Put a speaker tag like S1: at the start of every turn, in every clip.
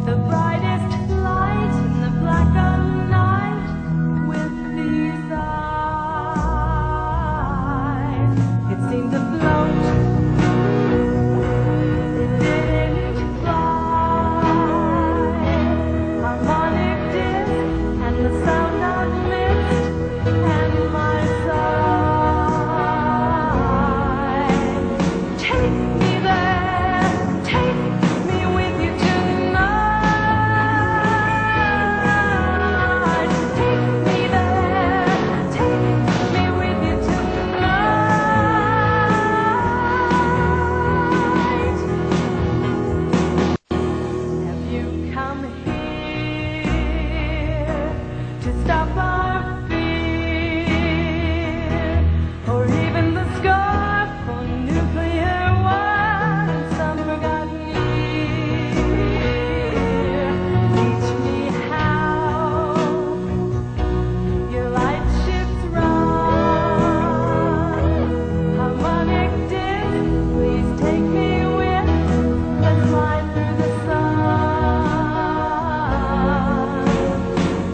S1: the brightest light in the black of night with these eyes. It seemed to float, it didn't fly. Harmonic disc and the sound of mist and my side. Take me there, take me with you tonight. Take me there, take me with you tonight. Have you come here to stop our fear, or even the scar for nuclear war in some forgotten year? Teach me how your light ships run. Harmonic disc, please take me with. Let's fly through the sun.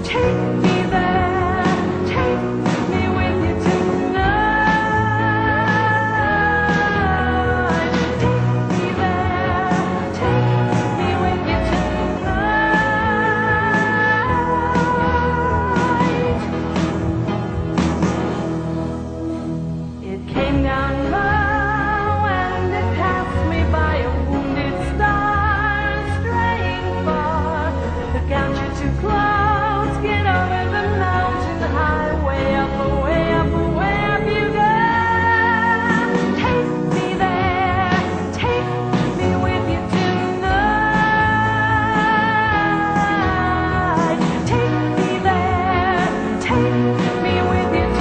S1: Take me there, take me with you tonight. Take me there, take me with you tonight. It came down low and it passed me by, a wounded star straying far. Look out, you're too close, get over the mountain high, way up you go. Take me there, take me with you tonight. Take me there, take me with you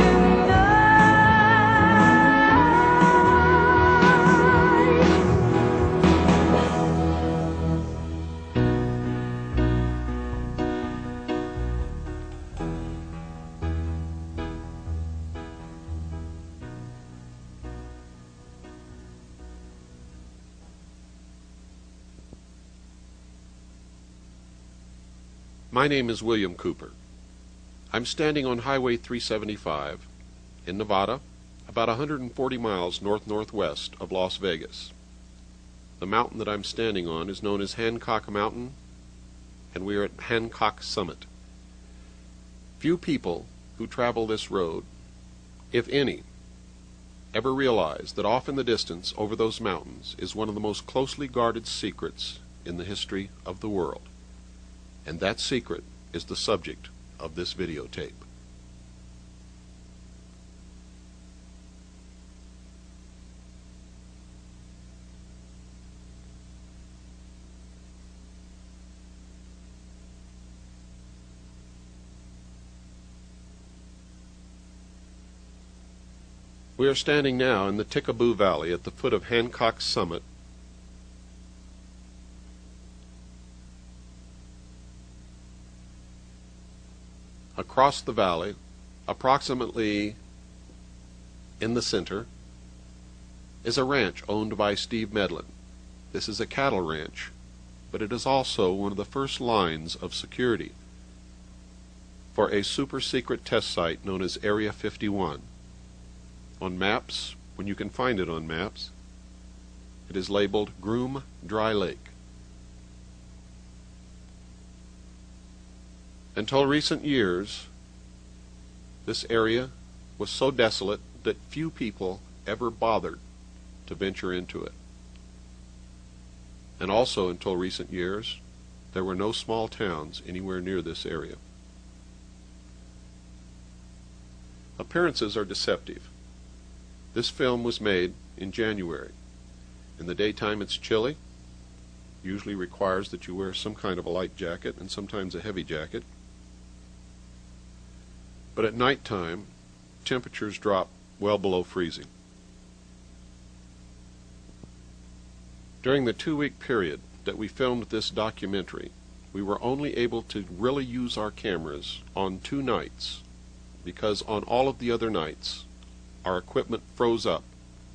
S2: My name is William Cooper. I'm standing on Highway 375 in Nevada, about 140 miles north-northwest of Las Vegas. The mountain that I'm standing on is known as Hancock Mountain, and we are at Hancock Summit. Few people who travel this road, if any, ever realize that off in the distance over those mountains is one of the most closely guarded secrets in the history of the world. And that secret is the subject of this videotape. We are standing now in the Tickaboo Valley at the foot of Hancock Summit. Across the valley, approximately in the center, is a ranch owned by Steve Medlin. This is a cattle ranch, but it is also one of the first lines of security for a super-secret test site known as Area 51. On maps, when you can find it on maps, it is labeled Groom Dry Lake. Until recent years, this area was so desolate that few people ever bothered to venture into it. And also until recent years, there were no small towns anywhere near this area. Appearances are deceptive. This film was made in January. In the daytime it's chilly, usually requires that you wear some kind of a light jacket and sometimes a heavy jacket. But at nighttime, temperatures drop well below freezing. During the 2-week period that we filmed this documentary, we were only able to really use our cameras on 2 nights, because on all of the other nights, our equipment froze up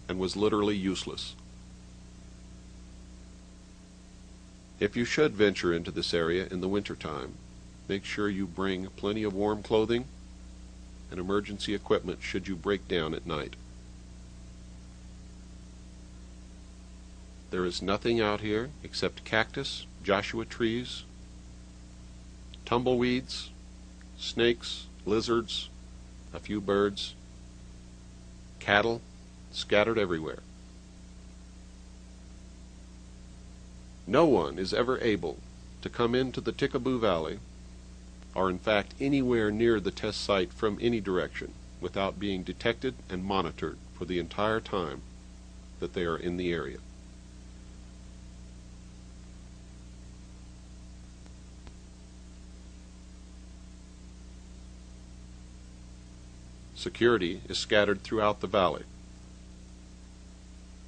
S2: and was literally useless. If you should venture into this area in the wintertime, make sure you bring plenty of warm clothing and emergency equipment should you break down at night. There is nothing out here except cactus, Joshua trees, tumbleweeds, snakes, lizards, a few birds, cattle scattered everywhere. No one is ever able to come into the Tikaboo Valley, or in fact anywhere near the test site from any direction, without being detected and monitored for the entire time that they are in the area. Security is scattered throughout the valley.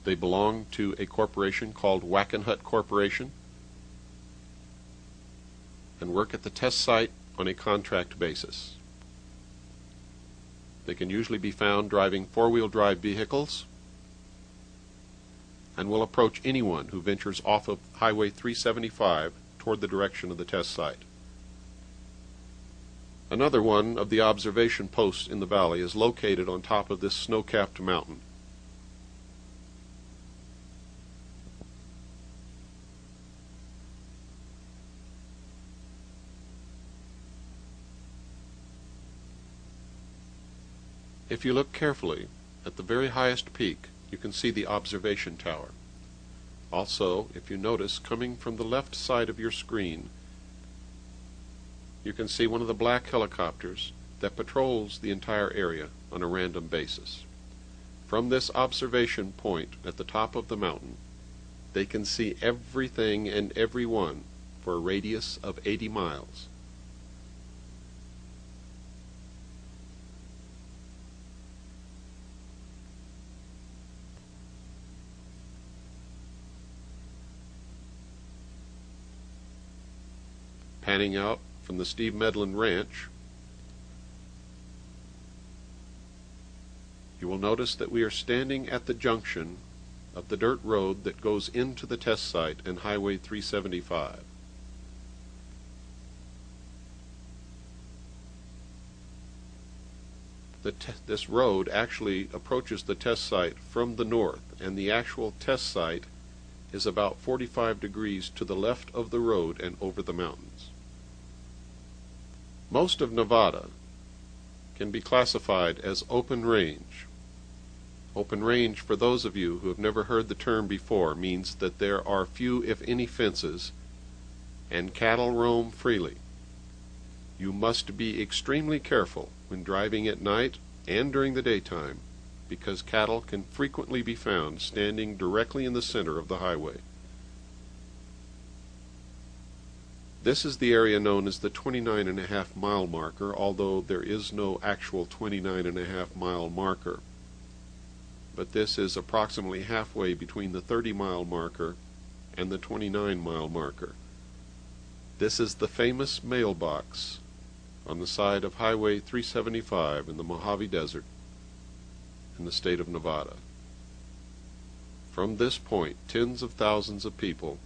S2: They belong to a corporation called Wackenhut Corporation and work at the test site on a contract basis. They can usually be found driving four-wheel drive vehicles and will approach anyone who ventures off of Highway 375 toward the direction of the test site. Another one of the observation posts in the valley is located on top of this snow-capped mountain. If you look carefully, at the very highest peak, you can see the observation tower. Also, if you notice, coming from the left side of your screen, you can see one of the black helicopters that patrols the entire area on a random basis. From this observation point at the top of the mountain, they can see everything and everyone for a radius of 80 miles. Panning out from the Steve Medlin Ranch, you will notice that we are standing at the junction of the dirt road that goes into the test site and Highway 375. This road actually approaches the test site from the north, and the actual test site is about 45 degrees to the left of the road and over the mountains. Most of Nevada can be classified as open range. Open range, for those of you who have never heard the term before, means that there are few, if any, fences, and cattle roam freely. You must be extremely careful when driving at night and during the daytime, because cattle can frequently be found standing directly in the center of the highway. This is the area known as the 29.5 mile marker, although there is no actual 29.5 mile marker. But this is approximately halfway between the 30 mile marker and the 29 mile marker. This is the famous mailbox on the side of Highway 375 in the Mojave Desert in the state of Nevada. From this point, tens of thousands of people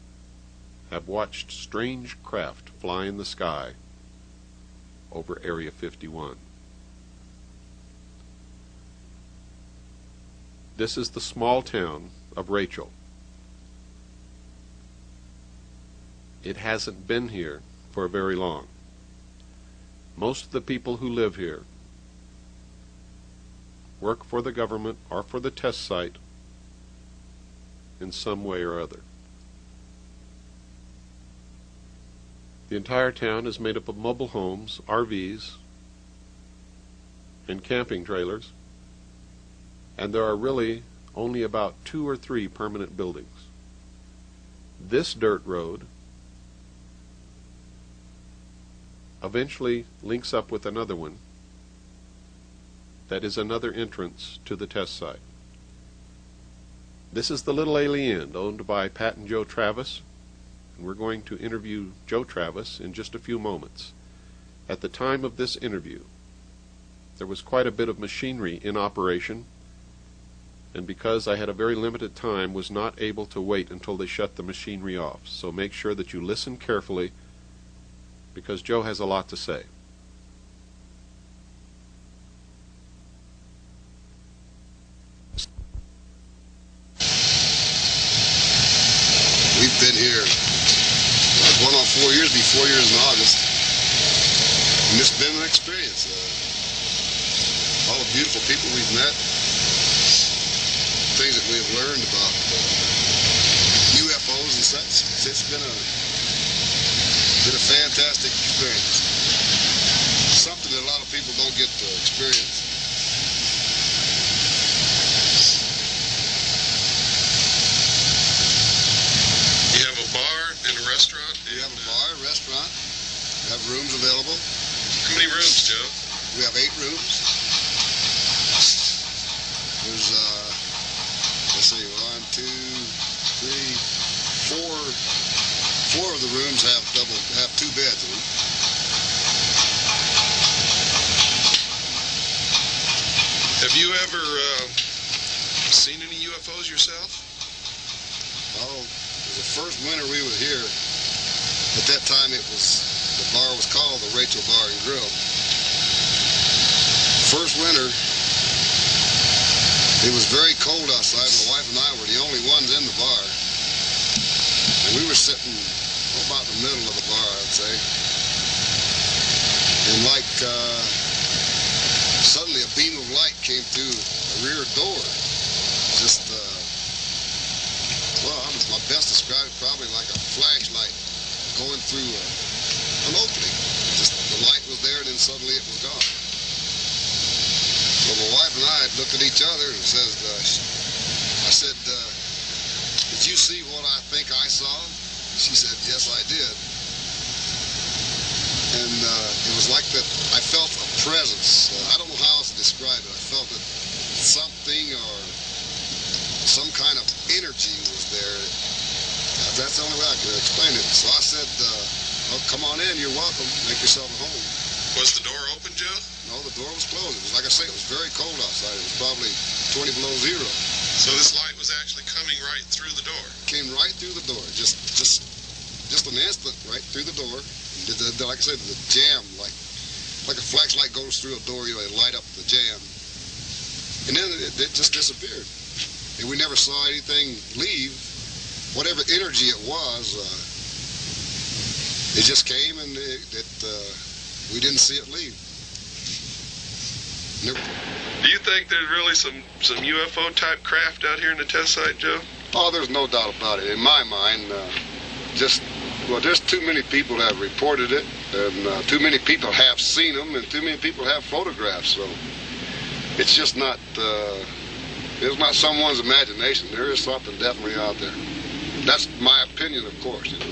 S2: have watched strange craft fly in the sky over Area 51. This is the small town of Rachel. It hasn't been here for very long. Most of the people who live here work for the government or for the test site in some way or other. The entire town is made up of mobile homes, RVs, and camping trailers, and there are really only about 2 or 3 permanent buildings. This dirt road eventually links up with another one that is another entrance to the test site. This is the Little Alien, owned by Pat and Joe Travis, and we're going to interview Joe Travis in just a few moments. At the time of this interview, there was quite a bit of machinery in operation, and because I had a very limited time, was not able to wait until they shut the machinery off. So make sure that you listen carefully, because Joe has a lot to say.
S3: We've been here, going on 4 years, be 4 years in August, and it's been an experience. All the beautiful people we've met, things that we have learned about UFOs and such. It's been a fantastic experience. Something that a lot of people don't get to experience.
S2: You have a bar and a restaurant?
S3: We have a bar, restaurant. We have rooms available.
S2: How many rooms, Joe?
S3: We have 8 rooms. There's, let's see, 1, 2, 3, 4. 4 of the rooms have 2 beds in them.
S2: Have you ever seen any UFOs yourself?
S3: Oh, the first winter we were here, at that time the bar was called the Rachel Bar and Grill. First winter, it was very cold outside. My wife and I were the only ones in the bar. And we were sitting about the middle of the bar, I'd say. And like, suddenly a beam of light came through the rear door. Just, well, my best described probably like a flashlight going through an opening. Just the light was there and then suddenly it was gone. So my wife and I looked at each other and I said, did you see what I think I saw? She said, yes, I did. And it was like that, I felt a presence. I don't know how else to describe it. I felt that something or some kind of energy was there. That's the only way I can explain it. So I said, well, come on in, you're welcome. Make yourself at home.
S2: Was the door open, Joe?
S3: No, the door was closed. It was, like I say, it was very cold outside. It was probably 20 below zero.
S2: So this light was actually coming right through the door?
S3: Came right through the door. Just an instant right through the door. Like I said, the jam, like a flashlight goes through a door, you know, it light up the jam. And then it just disappeared. And we never saw anything leave. Whatever energy it was, it just came and we didn't see it leave. Never.
S2: Do you think there's really some UFO type craft out here in the test site, Joe?
S3: Oh, there's no doubt about it. In my mind, well, there's too many people that have reported it, and too many people have seen them, and too many people have photographs. So it's just not, it's not someone's imagination. There is something definitely out there. That's my opinion, of course. You know.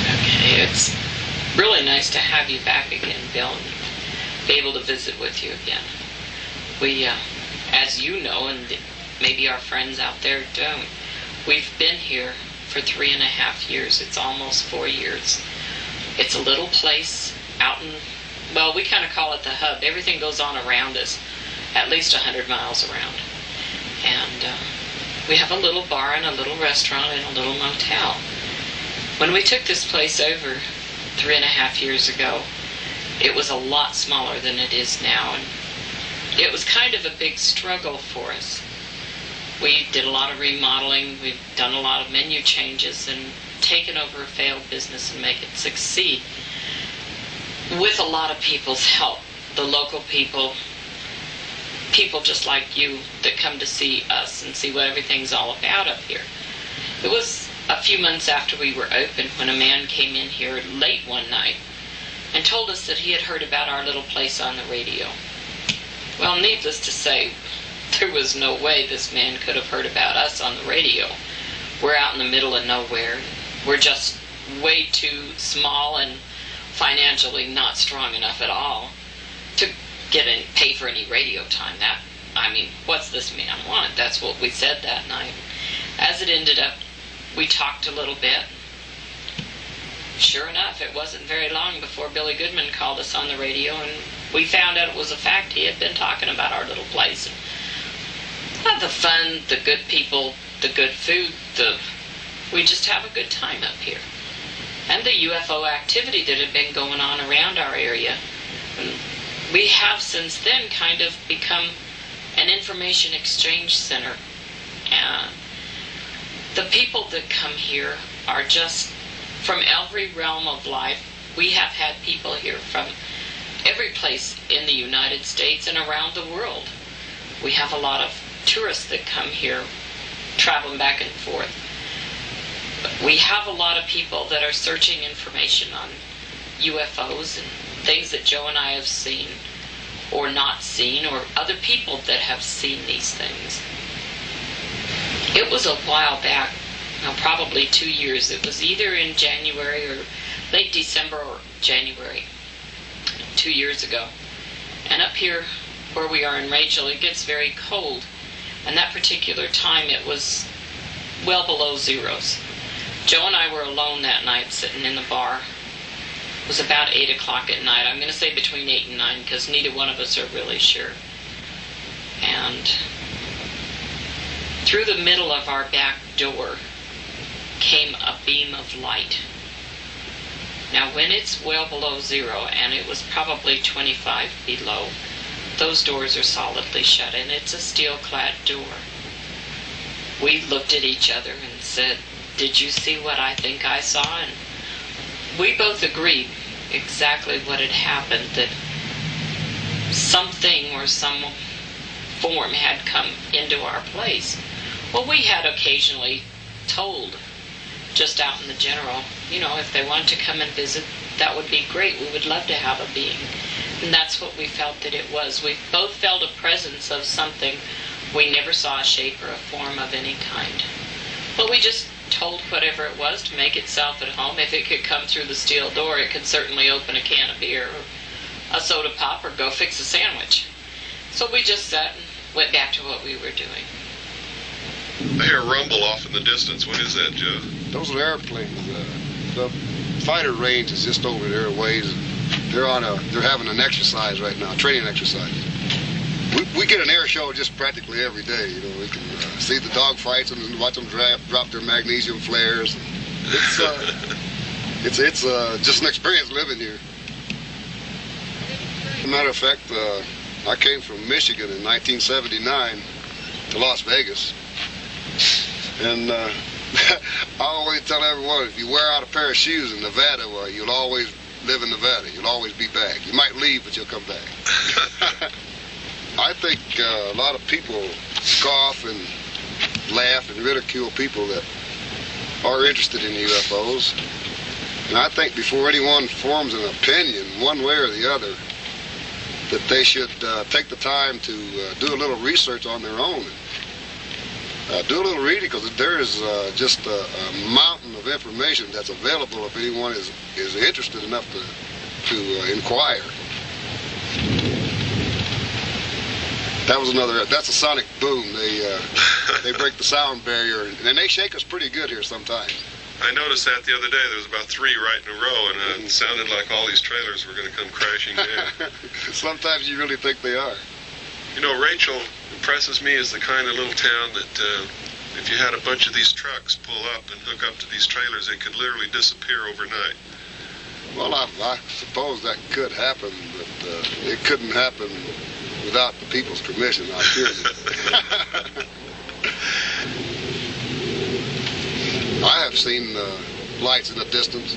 S4: Okay, it's really nice to have you back again, Bill, and be able to visit with you again. We, as you know, and maybe our friends out there don't, we've been here for 3.5 years. It's almost 4 years. It's a little place out in, well, we kind of call it the hub. Everything goes on around us, at least 100 miles around. And we have a little bar and a little restaurant and a little motel. When we took this place over 3.5 years ago, it was a lot smaller than it is now, and it was kind of a big struggle for us. We did a lot of remodeling, we've done a lot of menu changes, and taken over a failed business and make it succeed with a lot of people's help. The local people just like you that come to see us and see what everything's all about up here. It was a few months after we were open when a man came in here late one night and told us that he had heard about our little place on the radio. Well, needless to say, there was no way this man could have heard about us on the radio. We're out in the middle of nowhere. We're just way too small and financially not strong enough at all to pay for any radio time. I mean, what's this man want? That's what we said that night. As it ended up, we talked a little bit. sure enough, it wasn't very long before Billy Goodman called us on the radio, and we found out it was a fact. He had been talking about our little place. The fun, the good people, the good food, we just have a good time up here. And the UFO activity that had been going on around our area. And we have since then kind of become an information exchange center. The people that come here are just from every realm of life. We have had people here from every place in the United States and around the world. We have a lot of tourists that come here traveling back and forth. We have a lot of people that are searching information on UFOs and things that Joe and I have seen or not seen, or other people that have seen these things. It was a while back, probably 2 years. It was either in January or late December or January, 2 years ago. And up here where we are in Rachel, it gets very cold. And that particular time it was well below zeros. Joe and I were alone that night sitting in the bar. It was about 8 o'clock at night. I'm going to say between 8 and 9 because neither one of us are really sure. And through the middle of our back door came a beam of light. Now when it's well below zero, and it was probably 25 below, those doors are solidly shut, and it's a steel-clad door. We looked at each other and said, "Did you see what I think I saw?" And we both agreed exactly what had happened, that something or some form had come into our place. Well, we had occasionally told, just out in the general, if they wanted to come and visit, that would be great. We would love to have a being. And that's what we felt that it was. We both felt a presence of something. We never saw a shape or a form of any kind. But we just told whatever it was to make itself at home. If it could come through the steel door, it could certainly open a can of beer or a soda pop or go fix a sandwich. So we just sat and went back to what we were doing.
S2: I hear a rumble off in the distance. What is that, Joe?
S3: Those are airplanes. The fighter range is just over there a ways. They're having an exercise right now, training exercise. We get an air show just practically every day. We can see the dog fights and watch them drop their magnesium flares. It's just an experience living here. As a matter of fact, I came from Michigan in 1979 to Las Vegas, and I always tell everyone, if you wear out a pair of shoes in Nevada, well, you'll always live in Nevada. You'll always be back. You might leave, but you'll come back. I think a lot of people scoff and laugh and ridicule people that are interested in UFOs. And I think before anyone forms an opinion, one way or the other, that they should take the time to do a little research on their own. Do a little reading, because there is just a mountain of information that's available if anyone is interested enough to inquire. That's a sonic boom. They break the sound barrier, and they shake us pretty good here sometimes.
S2: I noticed that the other day. There was about 3 right in a row, and it sounded like all these trailers were going to come crashing down.
S3: Sometimes you really think they are.
S2: Rachel impresses me as the kind of little town that if you had a bunch of these trucks pull up and hook up to these trailers, they could literally disappear overnight.
S3: Well, I suppose that could happen, but it couldn't happen without the people's permission, I assure you. I have seen lights in the distance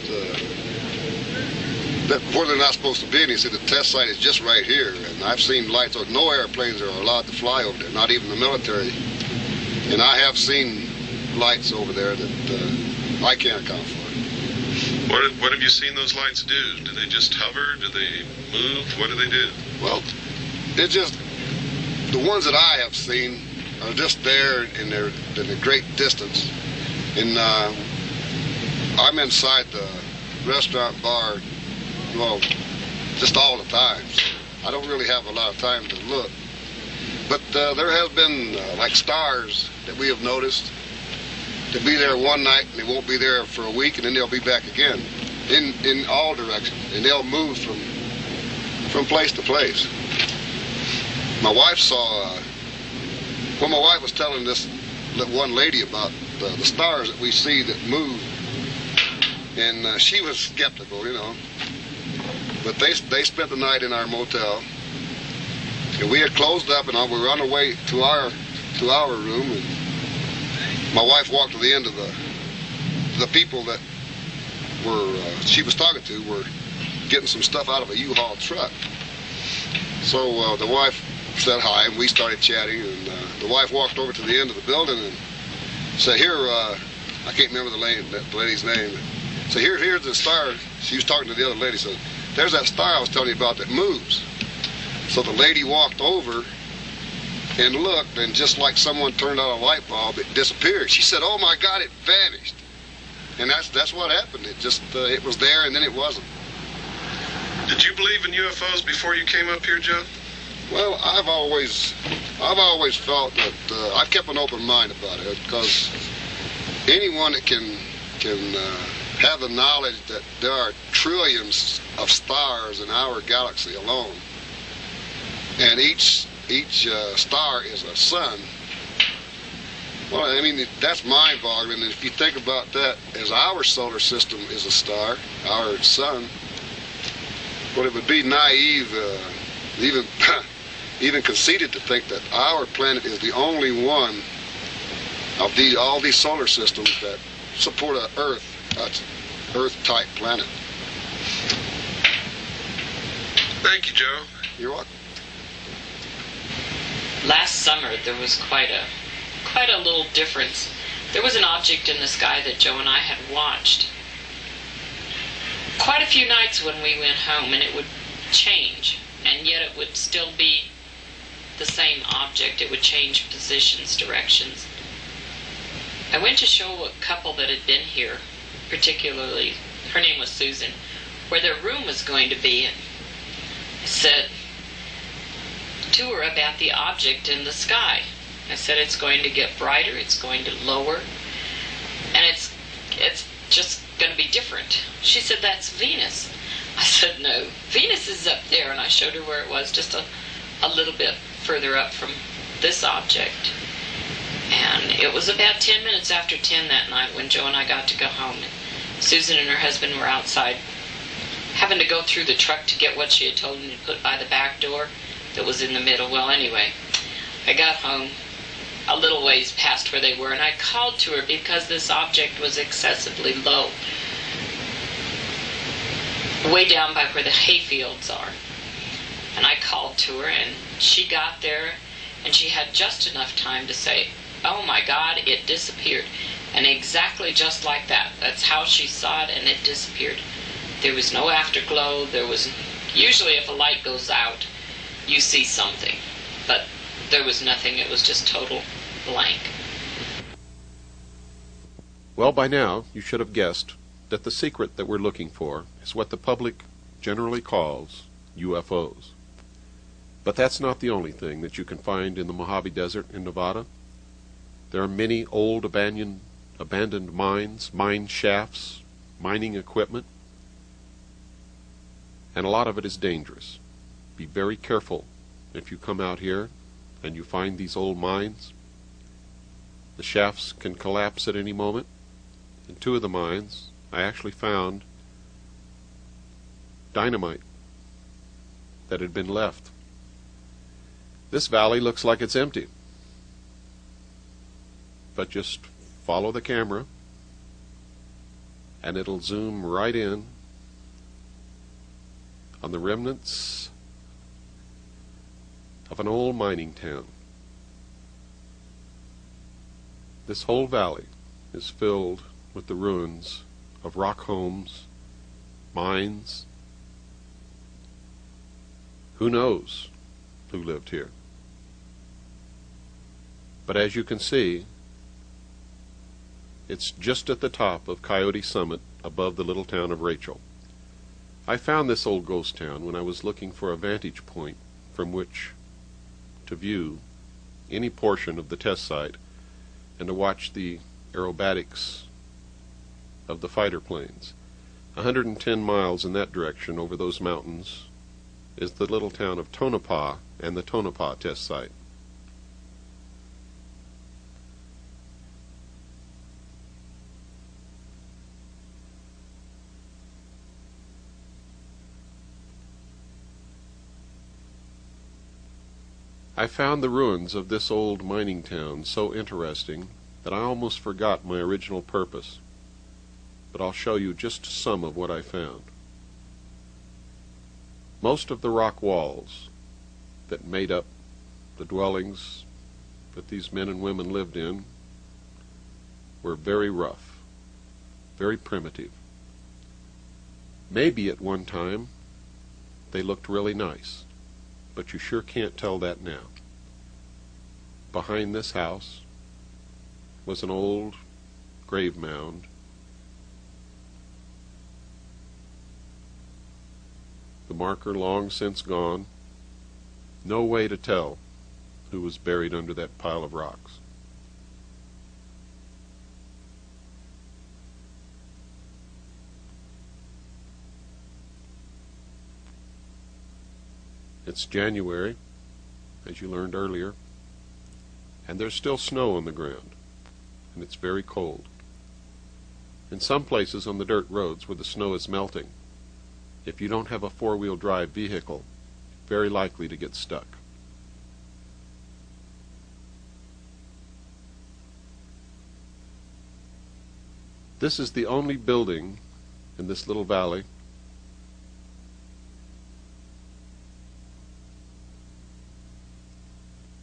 S3: where they're not supposed to be, and you see the test site is just right here, and I've seen lights. No airplanes are allowed to fly over there, not even the military, and I have seen lights over there that I can't account for.
S2: What have you seen those lights do? Do they just hover? Do they move? What do they do?
S3: Well, it's just the ones that I have seen are just there in a great distance, and I'm inside the restaurant bar, well, just all the time. I don't really have a lot of time to look, but there has been like stars that we have noticed. They'll be there one night and they won't be there for a week, and then they'll be back again. in all directions, and they'll move from place to place. My wife saw, when my wife was telling this one lady about the stars that we see that move, and she was skeptical, you know. But they spent the night in our motel, and we had closed up, and we were on our way to our room, and my wife walked to the end of the people that were she was talking to were getting some stuff out of a U-Haul truck. So the wife said hi, and we started chatting, and the wife walked over to the end of the building and said, "Here, I can't remember the lady's name. So here's the star." She was talking to the other lady. Said, "There's that star I was telling you about that moves." So the lady walked over and looked, and just like someone turned on a light bulb, it disappeared. She said, "Oh my God, it vanished." And that's what happened. It just it was there, and then it wasn't.
S2: Did you believe in UFOs before you came up here, Joe?
S3: Well, I've always felt that I've kept an open mind about it, because anyone that can have the knowledge that there are trillions of stars in our galaxy alone, and each star is a sun. Well, I mean, that's mind-boggling. And if you think about that as our solar system is a star, our sun, well, it would be naive, even conceited, to think that our planet is the only one of all these solar systems that support an Earth-type planet.
S2: Thank you, Joe.
S3: You're welcome.
S4: Last summer, there was quite a little difference. There was an object in the sky that Joe and I had watched quite a few nights when we went home, and it would change, and yet it would still be the same object. It would change positions, directions. I went to show a couple that had been here, particularly, her name was Susan, where their room was going to be, and I said to her about the object in the sky. I said, it's going to get brighter, it's going to lower, and it's just going to be different. She said, that's Venus. I said, no, Venus is up there, and I showed her where it was, just a little bit further up from this object. And it was about 10 minutes after 10 that night when Joe and I got to go home. And Susan and her husband were outside having to go through the truck to get what she had told them to put by the back door that was in the middle. Well, anyway, I got home a little ways past where they were, and I called to her because this object was excessively low, way down by where the hayfields are. And I called to her, and she got there, and she had just enough time to say, oh my God, it disappeared. And exactly just like that. That's how she saw it, and it disappeared. There was no afterglow. There was, usually if a light goes out, you see something. But there was nothing. It was just total blank.
S2: Well, by now, you should have guessed that the secret that we're looking for is what the public generally calls UFOs. But that's not the only thing that you can find in the Mojave Desert in Nevada. There are many old abandoned mines, mine shafts, mining equipment, and a lot of it is dangerous. Be very careful if you come out here and you find these old mines. The shafts can collapse at any moment. In 2 of the mines, I actually found dynamite that had been left. This valley looks like it's empty, but just follow the camera and it'll zoom right in on the remnants of an old mining town. This whole valley is filled with the ruins of rock homes, mines. Who knows who lived here? But as you can see, it's just at the top of Coyote Summit above the little town of Rachel. I found this old ghost town when I was looking for a vantage point from which to view any portion of the test site and to watch the aerobatics of the fighter planes. 110 miles in that direction over those mountains is the little town of Tonopah and the Tonopah test site. I found the ruins of this old mining town so interesting that I almost forgot my original purpose, but I'll show you just some of what I found. Most of the rock walls that made up the dwellings that these men and women lived in were very rough, very primitive. Maybe at one time they looked really nice, but you sure can't tell that now. Behind this house was an old grave mound. The marker long since gone. No way to tell who was buried under that pile of rocks. It's January, as you learned earlier, and there's still snow on the ground, and it's very cold. In some places on the dirt roads where the snow is melting, if you don't have a four-wheel drive vehicle, very likely to get stuck. This is the only building in this little valley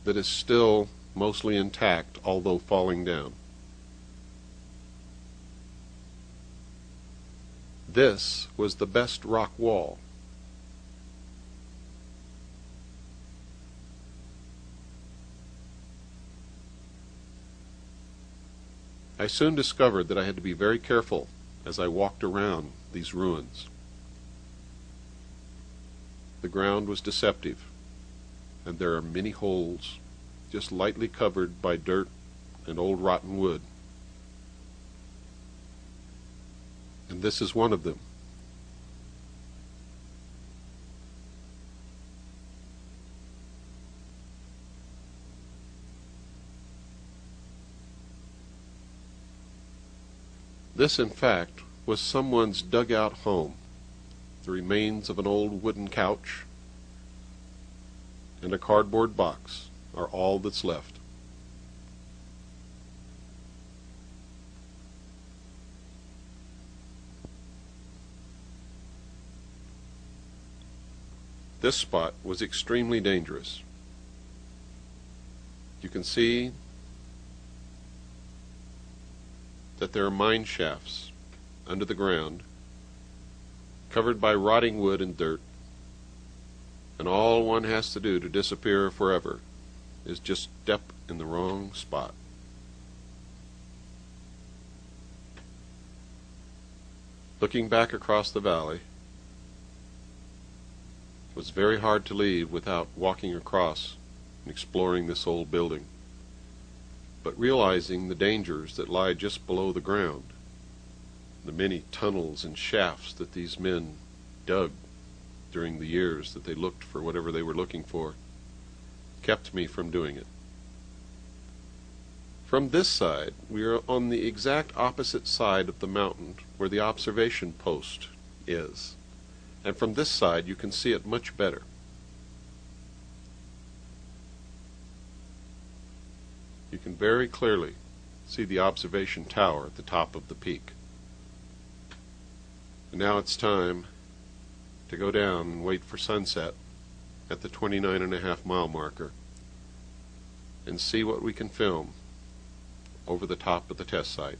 S2: that is still mostly intact, although falling down. This was the best rock wall. I soon discovered that I had to be very careful as I walked around these ruins. The ground was deceptive, and there are many holes just lightly covered by dirt and old rotten wood. And this is one of them. This, in fact, was someone's dugout home. The remains of an old wooden couch and a cardboard box are all that's left. This spot was extremely dangerous. You can see that there are mine shafts under the ground, covered by rotting wood and dirt, and all one has to do to disappear forever is just step in the wrong spot. Looking back across the valley, it was very hard to leave without walking across and exploring this old building, but realizing the dangers that lie just below the ground, the many tunnels and shafts that these men dug during the years that they looked for whatever they were looking for, kept me from doing it. From this side, we are on the exact opposite side of the mountain where the observation post is, and from this side you can see it much better. You can very clearly see the observation tower at the top of the peak. And now it's time to go down and wait for sunset at the 29.5 mile marker and see what we can film over the top of the test site.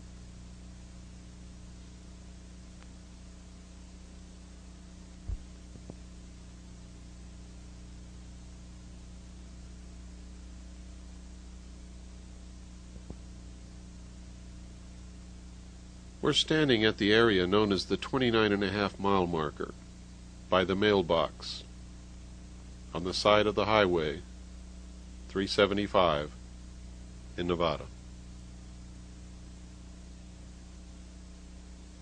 S2: We're standing at the area known as the 29.5 mile marker by the mailbox on the side of the highway 375 in Nevada.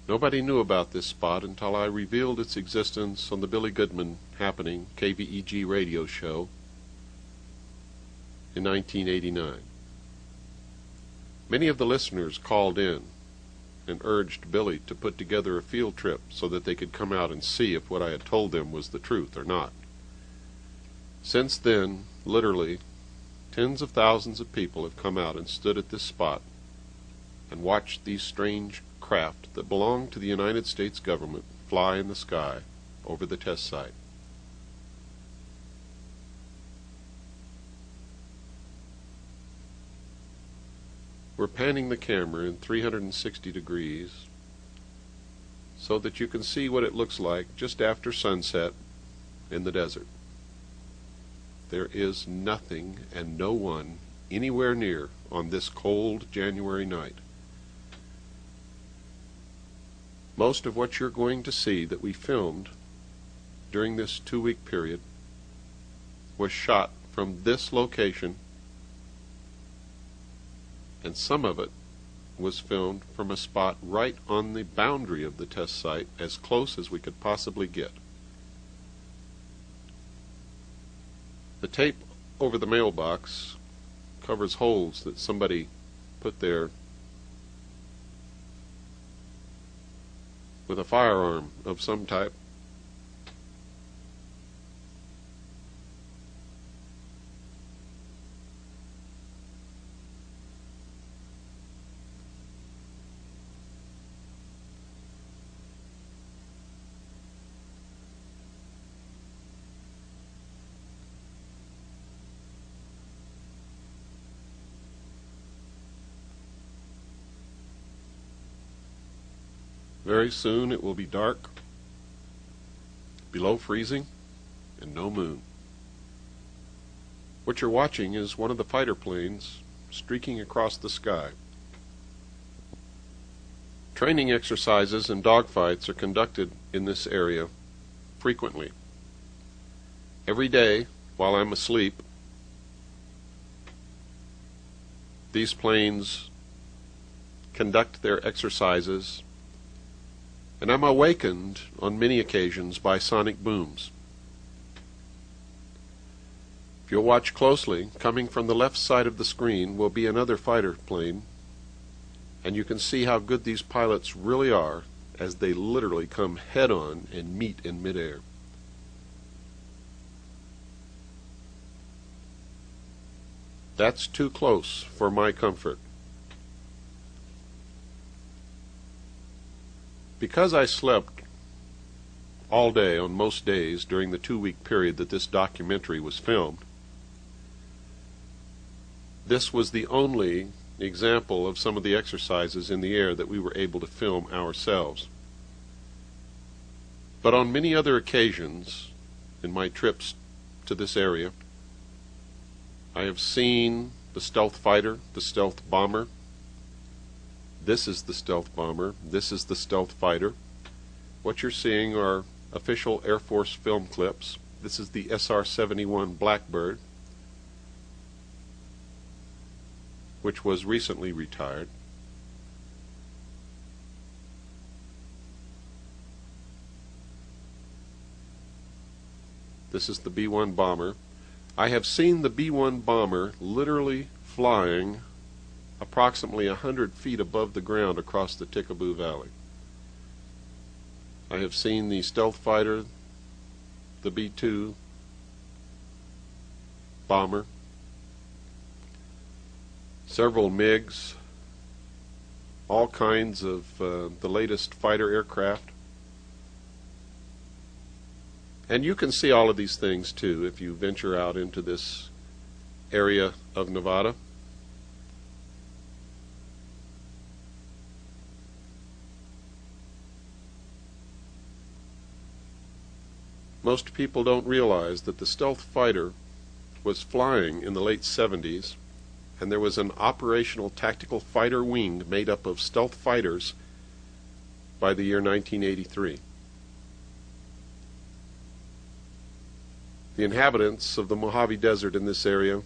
S2: Nobody knew about this spot until I revealed its existence on the Billy Goodman Happening KVEG radio show in 1989. Many of the listeners called in and urged Billy to put together a field trip so that they could come out and see if what I had told them was the truth or not. Since then, literally, tens of thousands of people have come out and stood at this spot and watched these strange craft that belong to the United States government fly in the sky over the test site. We're panning the camera in 360 degrees so that you can see what it looks like just after sunset in the desert. There is nothing and no one anywhere near on this cold January night. Most of what you're going to see that we filmed during this 2-week period was shot from this location, and some of it was filmed from a spot right on the boundary of the test site, as close as we could possibly get. The tape over the mailbox covers holes that somebody put there with a firearm of some type. Very soon it will be dark, below freezing, and no moon. What you're watching is one of the fighter planes streaking across the sky. Training exercises and dogfights are conducted in this area frequently. Every day, while I'm asleep, these planes conduct their exercises, and I'm awakened on many occasions by sonic booms. If you'll watch closely, coming from the left side of the screen will be another fighter plane, and you can see how good these pilots really are as they literally come head-on and meet in midair. That's too close for my comfort. Because I slept all day on most days during the 2-week period that this documentary was filmed, this was the only example of some of the exercises in the air that we were able to film ourselves. But on many other occasions in my trips to this area, I have seen the stealth fighter, the stealth bomber. This is the stealth bomber. This is the stealth fighter. What you're seeing are official Air Force film clips. This is the SR-71 Blackbird, which was recently retired. This is the B-1 bomber. I have seen the B-1 bomber literally flying approximately 100 feet above the ground across the Tickaboo Valley. I have seen the stealth fighter, the B-2 bomber, several MiGs, all kinds of the latest fighter aircraft. And you can see all of these things too if you venture out into this area of Nevada. Most people don't realize that the stealth fighter was flying in the late 70s, and there was an operational tactical fighter wing made up of stealth fighters by the year 1983. The inhabitants of the Mojave Desert in this area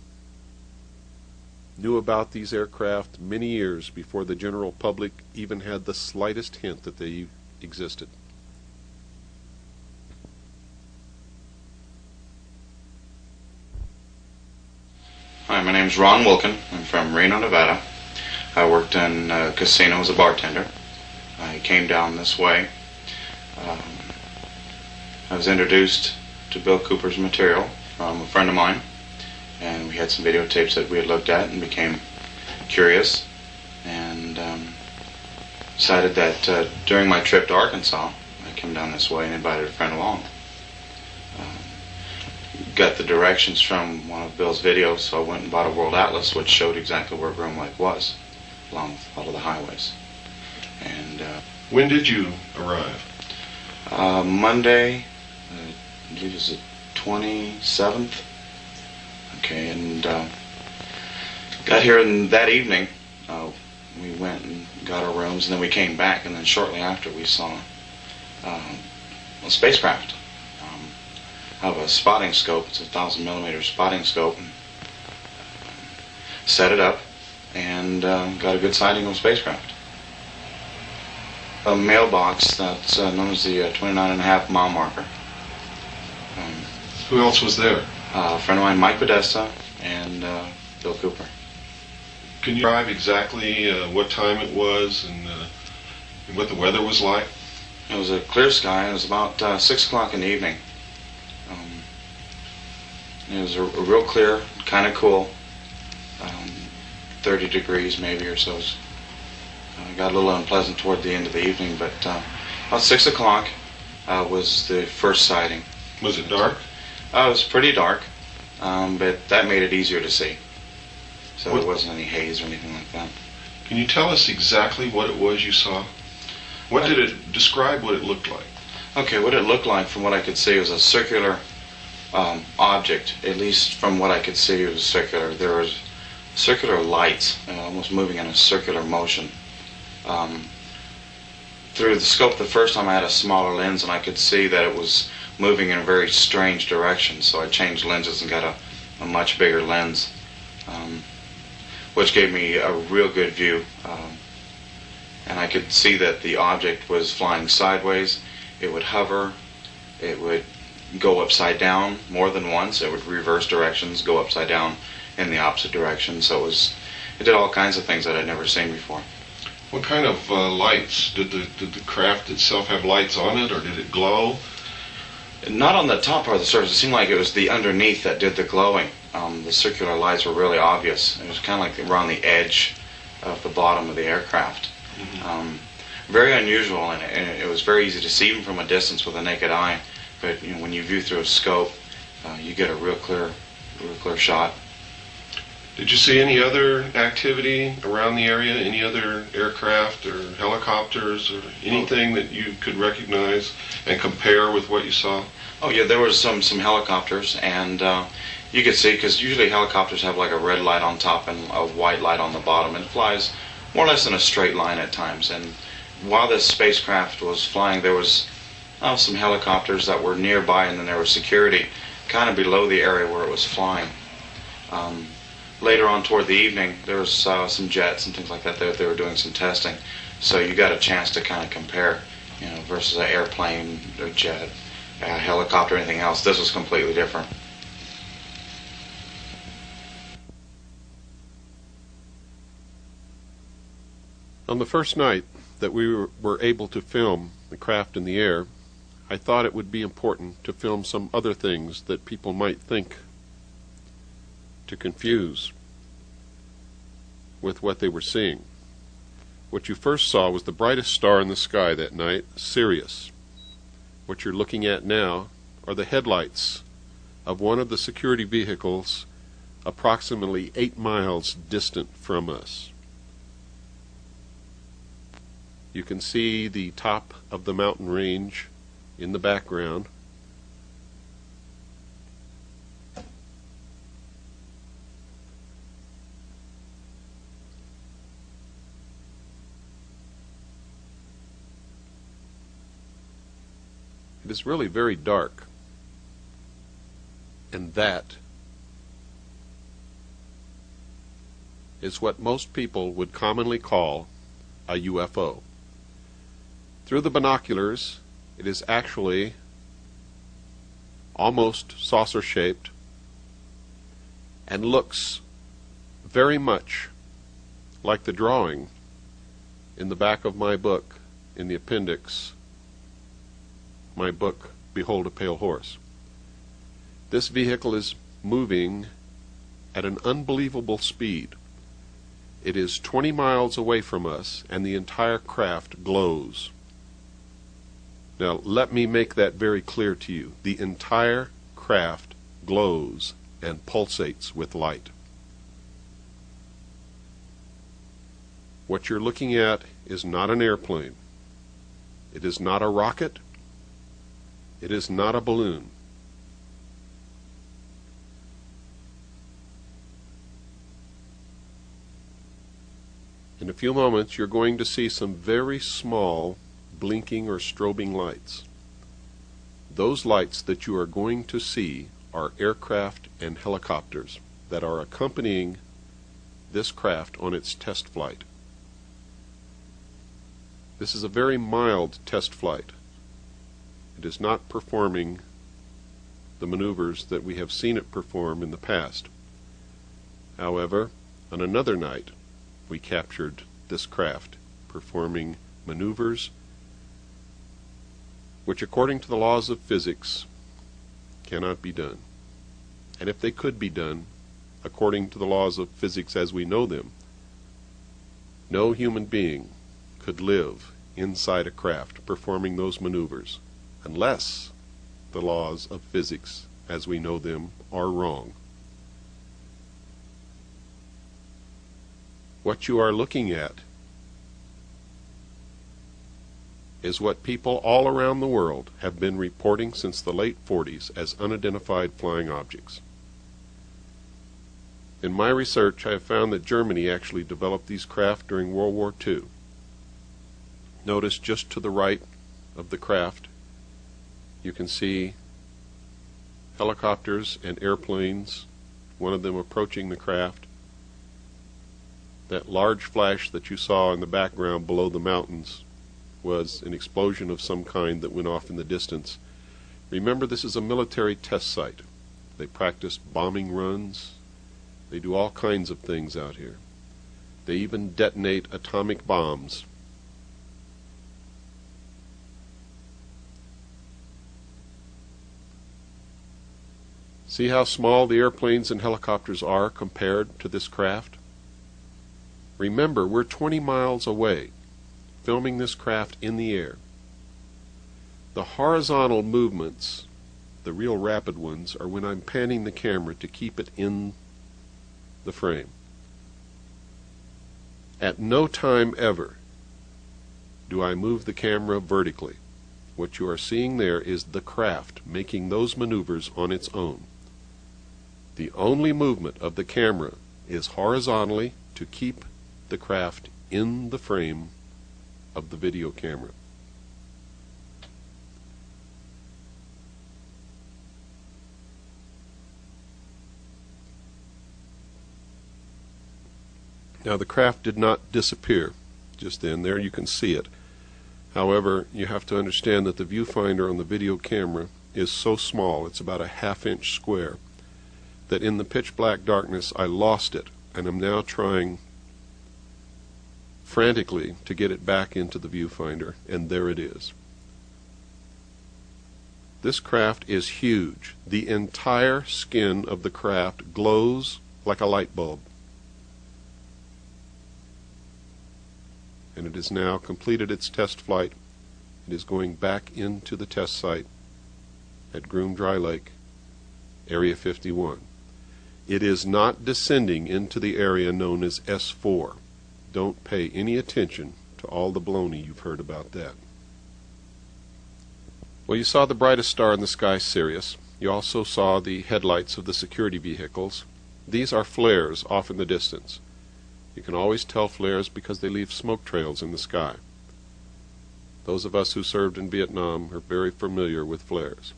S2: knew about these aircraft many years before the general public even had the slightest hint that they existed.
S5: Hi, my name is Ron Wilkin. I'm from Reno, Nevada. I worked in a casino as a bartender. I came down this way. I was introduced to Bill Cooper's material from a friend of mine, and we had some videotapes that we had looked at and became curious, and decided that during my trip to Arkansas, I came down this way and invited a friend along. Got the directions from one of Bill's videos, so I went and bought a world atlas which showed exactly where Groom Lake was, along with all of the highways. And
S2: When did you arrive?
S5: Monday, I believe it was the 27th. Okay, and got here that evening. We went and got our rooms, and then we came back, and then shortly after we saw a spacecraft. I have a spotting scope. It's a 1,000mm spotting scope. And, set it up and got a good sighting of a spacecraft. A mailbox that's known as the 29.5-mile marker.
S2: Who else was there?
S5: A friend of mine, Mike Podesta, and Bill Cooper.
S2: Can you describe exactly what time it was and what the weather was like?
S5: It was a clear sky. It was about 6 o'clock in the evening. It was a real clear, kind of cool, 30 degrees maybe or so. It got a little unpleasant toward the end of the evening, but about 6 o'clock was the first sighting.
S2: Was it dark?
S5: It was pretty dark, but that made it easier to see. So there wasn't any haze or anything like that.
S2: Can you tell us exactly what it was you saw? What did it describe? What it looked like?
S5: Okay, what it looked like, from what I could see, was a circular object. At least from what I could see, it was circular. There was circular lights, almost moving in a circular motion. Through the scope the first time I had a smaller lens, and I could see that it was moving in a very strange direction, so I changed lenses and got a much bigger lens, which gave me a real good view. And I could see that the object was flying sideways. It would hover, it would go upside down more than once, it would reverse directions, go upside down in the opposite direction. So it did all kinds of things that I'd never seen before.
S2: What kind of lights? Did the craft itself have lights on it, or did it glow?
S5: Not on the top part of the surface. It seemed like it was the underneath that did the glowing. The circular lights were really obvious. It was kind of like they were on the edge of the bottom of the aircraft. Mm-hmm. Very unusual, and it was very easy to see even from a distance with a naked eye. But when you view through a scope, you get a real clear shot.
S2: Did you see any other activity around the area? Any other aircraft or helicopters or anything that you could recognize and compare with what you saw?
S5: Oh yeah, there was some helicopters, and you could see, because usually helicopters have like a red light on top and a white light on the bottom, and it flies more or less in a straight line at times. And while this spacecraft was flying, there was some helicopters that were nearby, and then there was security kind of below the area where it was flying. Later on toward the evening, there was some jets and things like that. They were doing some testing, so you got a chance to kind of compare, versus an airplane or jet, a helicopter, anything else. This was completely different.
S2: On the first night that we were able to film the craft in the air, I thought it would be important to film some other things that people might think to confuse with what they were seeing. What you first saw was the brightest star in the sky that night, Sirius. What you're looking at now are the headlights of one of the security vehicles approximately 8 miles distant from us. You can see the top of the mountain range in the background. It is really very dark, and that is what most people would commonly call a UFO. Through the binoculars, it is actually almost saucer-shaped and looks very much like the drawing in the back of my book, in the appendix, my book, Behold a Pale Horse. This vehicle is moving at an unbelievable speed. It is 20 miles away from us, and the entire craft glows. Now, let me make that very clear to you. The entire craft glows and pulsates with light. What you're looking at is not an airplane. It is not a rocket. It is not a balloon. In a few moments, you're going to see some very small blinking or strobing lights. Those lights that you are going to see are aircraft and helicopters that are accompanying this craft on its test flight. This is a very mild test flight. It is not performing the maneuvers that we have seen it perform in the past. However, on another night, we captured this craft performing maneuvers which, according to the laws of physics, cannot be done. And if they could be done, according to the laws of physics as we know them, no human being could live inside a craft performing those maneuvers unless the laws of physics as we know them are wrong. What you are looking at is what people all around the world have been reporting since the late 40s as unidentified flying objects. In my research, I have found that Germany actually developed these craft during World War II. Notice just to the right of the craft, you can see helicopters and airplanes, one of them approaching the craft. That large flash that you saw in the background below the mountains was an explosion of some kind that went off in the distance. Remember, this is a military test site. They practice bombing runs. They do all kinds of things out here. They even detonate atomic bombs. See how small the airplanes and helicopters are compared to this craft? Remember, we're 20 miles away, filming this craft in the air. The horizontal movements, the real rapid ones, are when I'm panning the camera to keep it in the frame. At no time ever do I move the camera vertically. What you are seeing there is the craft making those maneuvers on its own. The only movement of the camera is horizontally to keep the craft in the frame of the video camera. Now, the craft did not disappear just then. There you can see it. However, you have to understand that the viewfinder on the video camera is so small, it's about a half-inch square, that in the pitch black darkness I lost it, and I'm now trying frantically to get it back into the viewfinder, and there it is. This craft is huge. The entire skin of the craft glows like a light bulb. And it has now completed its test flight. It is going back into the test site at Groom Dry Lake, Area 51. It is not descending into the area known as S4. Don't pay any attention to all the baloney you've heard about that. Well, you saw the brightest star in the sky, Sirius. You also saw the headlights of the security vehicles. These are flares off in the distance. You can always tell flares because they leave smoke trails in the sky. Those of us who served in Vietnam are very familiar with flares.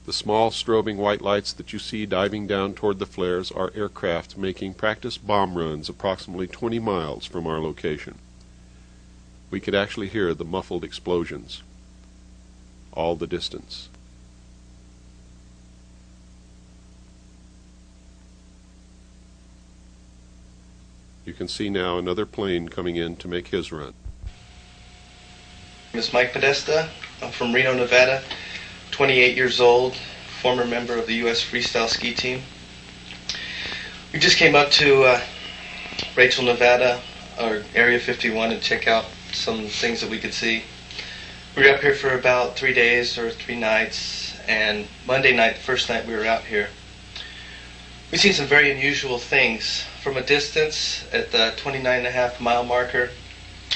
S2: The small strobing white lights that you see diving down toward the flares are aircraft making practice bomb runs approximately 20 miles from our location. We could actually hear the muffled explosions all the distance. You can see now another plane coming in to make his run.
S6: My name is Mike Podesta. I'm from Reno, Nevada, 28 years old, former member of the U.S. Freestyle Ski Team. We just came up to Rachel, Nevada, or Area 51, to check out some things that we could see. We were up here for about 3 days or 3 nights, and Monday night, the first night we were out here, we've seen some very unusual things. From a distance, at the 29.5 mile marker,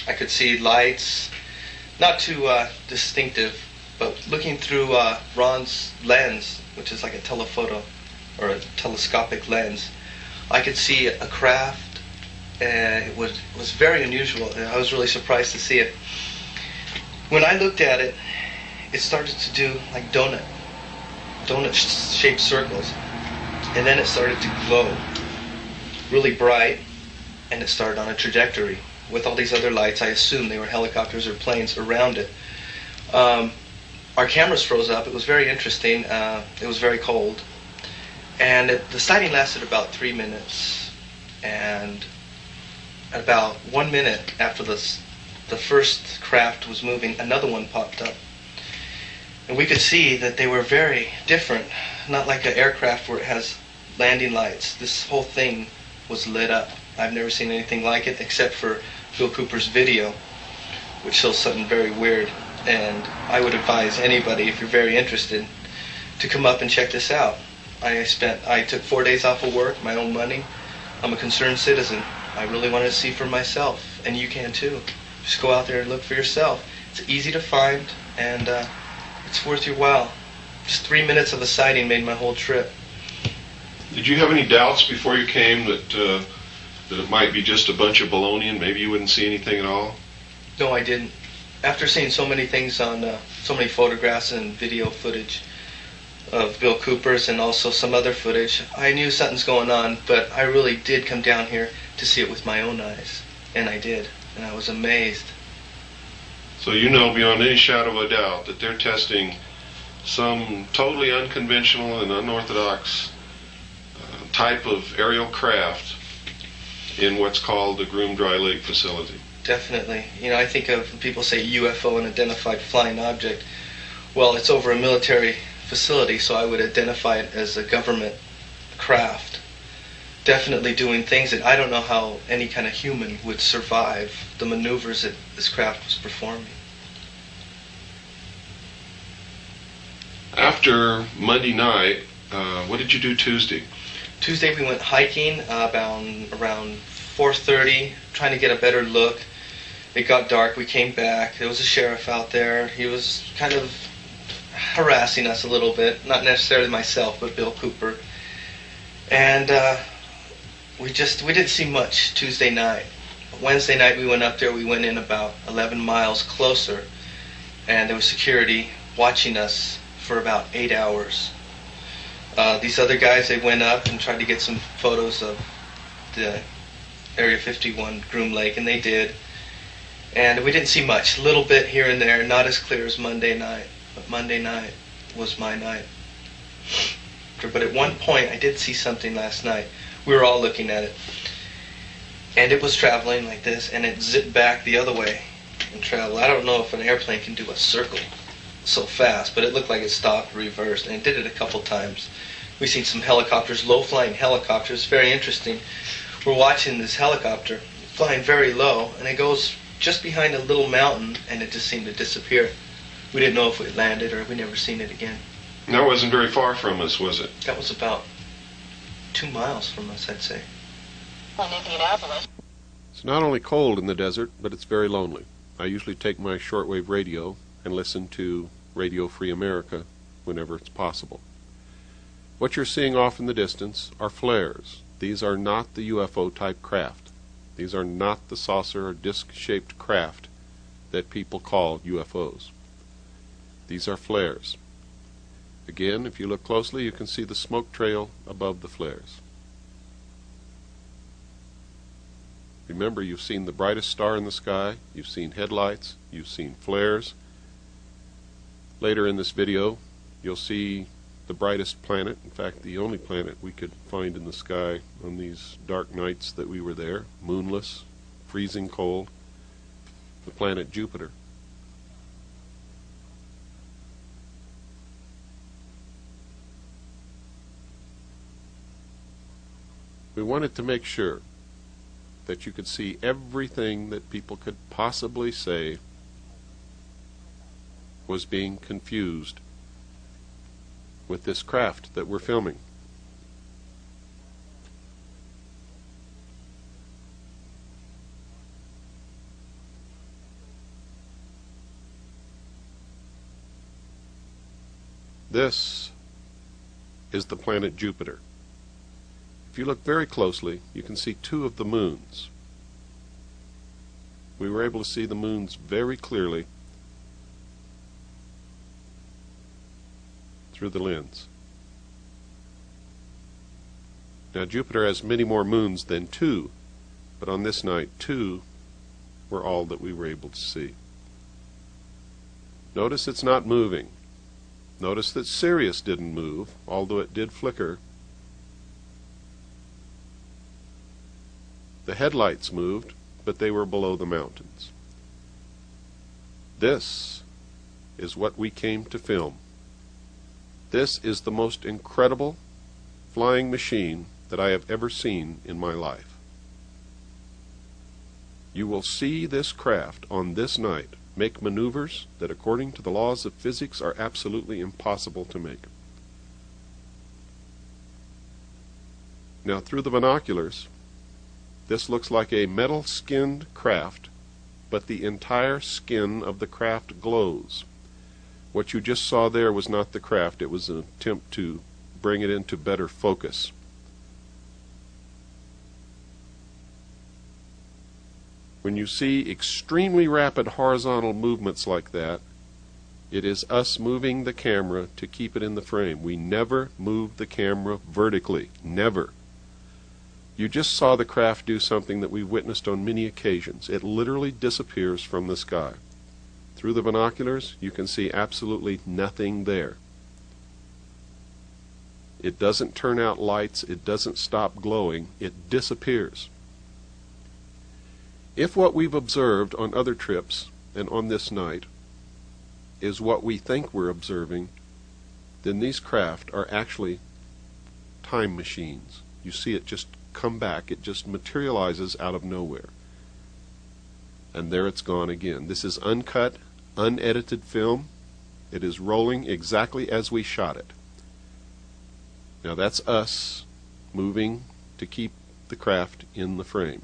S6: I could see lights, not too distinctive, but looking through Ron's lens, which is like a telephoto or a telescopic lens, I could see a craft, and it was very unusual. I was really surprised to see it. When I looked at it, it started to do like donut-shaped circles, and then it started to glow really bright, and it started on a trajectory with all these other lights. I assumed they were helicopters or planes around it. Our cameras froze up. It was very interesting. It was very cold, and the sighting lasted about 3 minutes, and about 1 minute after the first craft was moving, another one popped up, and we could see that they were very different, not like an aircraft where it has landing lights. This whole thing was lit up. I've never seen anything like it except for Bill Cooper's video, which shows something very weird. And I would advise anybody, if you're very interested, to come up and check this out. I took 4 days off of work, my own money. I'm a concerned citizen. I really wanted to see for myself, and you can too. Just go out there and look for yourself. It's easy to find, and it's worth your while. Just 3 minutes of a sighting made my whole trip.
S2: Did you have any doubts before you came that it might be just a bunch of baloney and maybe you wouldn't see anything at all?
S6: No, I didn't. After seeing so many things on, so many photographs and video footage of Bill Cooper's and also some other footage, I knew something's going on, but I really did come down here to see it with my own eyes. And I did. And I was amazed.
S2: So you know beyond any shadow of a doubt that they're testing some totally unconventional and unorthodox type of aerial craft in what's called the Groom Dry Lake facility.
S6: Definitely. You know, I think of when people say UFO, unidentified flying object. Well, it's over a military facility, so I would identify it as a government craft. Definitely doing things that I don't know how any kind of human would survive the maneuvers that this craft was performing.
S2: After Monday night, what did you do Tuesday?
S6: Tuesday we went hiking around 4:30, trying to get a better look. It got dark. We came back. There was a sheriff out there. He was kind of harassing us a little bit, not necessarily myself, but Bill Cooper. And we didn't see much Tuesday night. Wednesday night we went up there. We went in about 11 miles closer, and there was security watching us for about 8 hours. These other guys, they went up and tried to get some photos of the Area 51 Groom Lake, and they did. And we didn't see much, a little bit here and there, not as clear as Monday night. But Monday night was my night. But at one point, I did see something last night. We were all looking at it. And it was traveling like this, and it zipped back the other way and traveled. I don't know if an airplane can do a circle so fast, but it looked like it stopped, reversed, and it did it a couple times. We've seen some helicopters, low-flying helicopters, very interesting. We're watching this helicopter flying very low, and it goes just behind a little mountain, and it just seemed to disappear. We didn't know if it landed or we never seen it again.
S2: And that wasn't very far from us, was it?
S6: That was about 2 miles from us, I'd say.
S7: In Indianapolis.
S2: It's not only cold in the desert, but it's very lonely. I usually take my shortwave radio and listen to Radio Free America whenever it's possible. What you're seeing off in the distance are flares. These are not the UFO-type craft. These are not the saucer or disc-shaped craft that people call UFOs. These are flares. Again, if you look closely, you can see the smoke trail above the flares. Remember, you've seen the brightest star in the sky, you've seen headlights, you've seen flares. Later in this video, you'll see the brightest planet, in fact the only planet we could find in the sky on these dark nights that we were there, moonless, freezing cold, the planet Jupiter. We wanted to make sure that you could see everything that people could possibly say was being confused with this craft that we're filming. This is the planet Jupiter. If you look very closely, you can see two of the moons. We were able to see the moons very clearly through the lens. Now Jupiter has many more moons than two, but on this night two were all that we were able to see. Notice it's not moving. Notice that Sirius didn't move, although it did flicker. The headlights moved, but they were below the mountains. This is what we came to film. This is the most incredible flying machine that I have ever seen in my life. You will see this craft on this night make maneuvers that according to the laws of physics are absolutely impossible to make. Now through the binoculars, this looks like a metal-skinned craft, but the entire skin of the craft glows. What you just saw there was not the craft, it was an attempt to bring it into better focus. When you see extremely rapid horizontal movements like that, it is us moving the camera to keep it in the frame. We never move the camera vertically, never. You just saw the craft do something that we've witnessed on many occasions. It literally disappears from the sky. Through the binoculars, you can see absolutely nothing there. It doesn't turn out lights, it doesn't stop glowing, it disappears. If what we've observed on other trips and on this night is what we think we're observing, then these craft are actually time machines. You see it just come back, it just materializes out of nowhere. And there it's gone again. This is uncut, unedited film. It is rolling exactly as we shot it. Now that's us moving to keep the craft in the frame.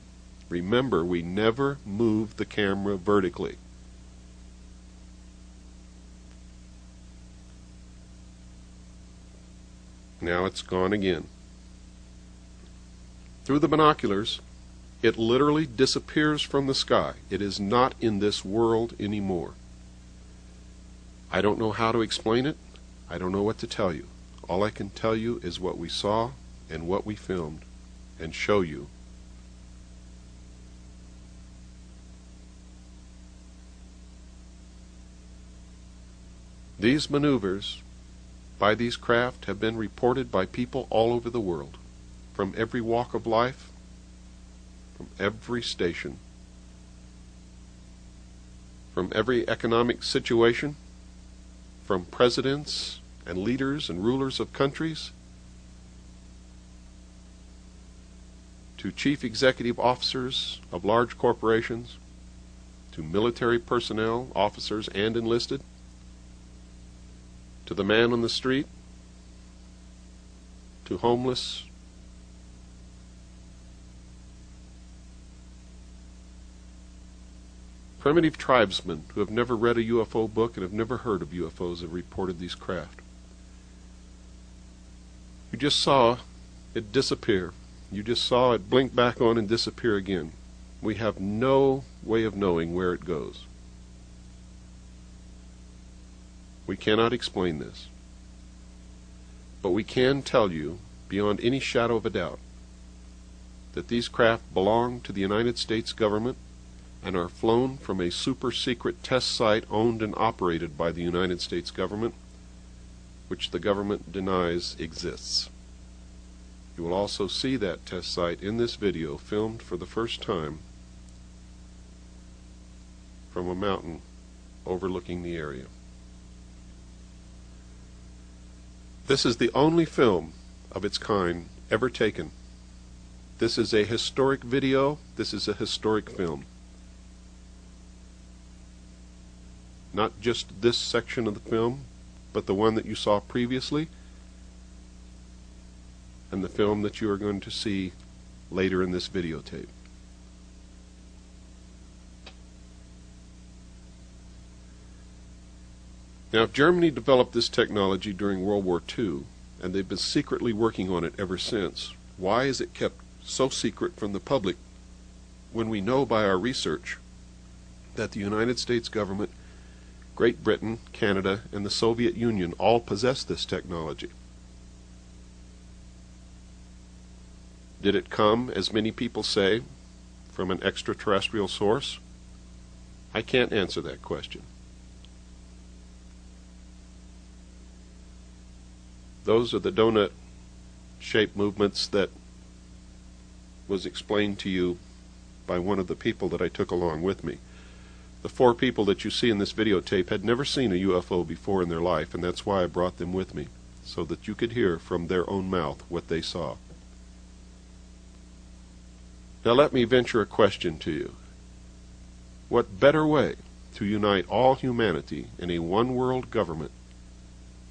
S2: Remember, we never move the camera vertically. Now it's gone again. Through the binoculars, it literally disappears from the sky. It is not in this world anymore. I don't know how to explain it. I don't know what to tell you. All I can tell you is what we saw and what we filmed and show you. These maneuvers by these craft have been reported by people all over the world, from every walk of life, from every station, from every economic situation, from presidents and leaders and rulers of countries, to chief executive officers of large corporations, to military personnel, officers and enlisted, to the man on the street, to homeless, primitive tribesmen who have never read a UFO book and have never heard of UFOs have reported these craft. You just saw it disappear. You just saw it blink back on and disappear again. We have no way of knowing where it goes. We cannot explain this. But we can tell you, beyond any shadow of a doubt, that these craft belong to the United States government and are flown from a super-secret test site owned and operated by the United States government, which the government denies exists. You will also see that test site in this video, filmed for the first time from a mountain overlooking the area. This is the only film of its kind ever taken. This is a historic video. This is a historic film. Not just this section of the film, but the one that you saw previously, and the film that you are going to see later in this videotape. Now, if Germany developed this technology during World War II, and they've been secretly working on it ever since, why is it kept so secret from the public when we know by our research that the United States government, Great Britain, Canada, and the Soviet Union all possess this technology? Did it come, as many people say, from an extraterrestrial source? I can't answer that question. Those are the donut-shaped movements that was explained to you by one of the people that I took along with me. The 4 people that you see in this videotape had never seen a UFO before in their life, and that's why I brought them with me, so that you could hear from their own mouth what they saw. Now let me venture a question to you. What better way to unite all humanity in a one-world government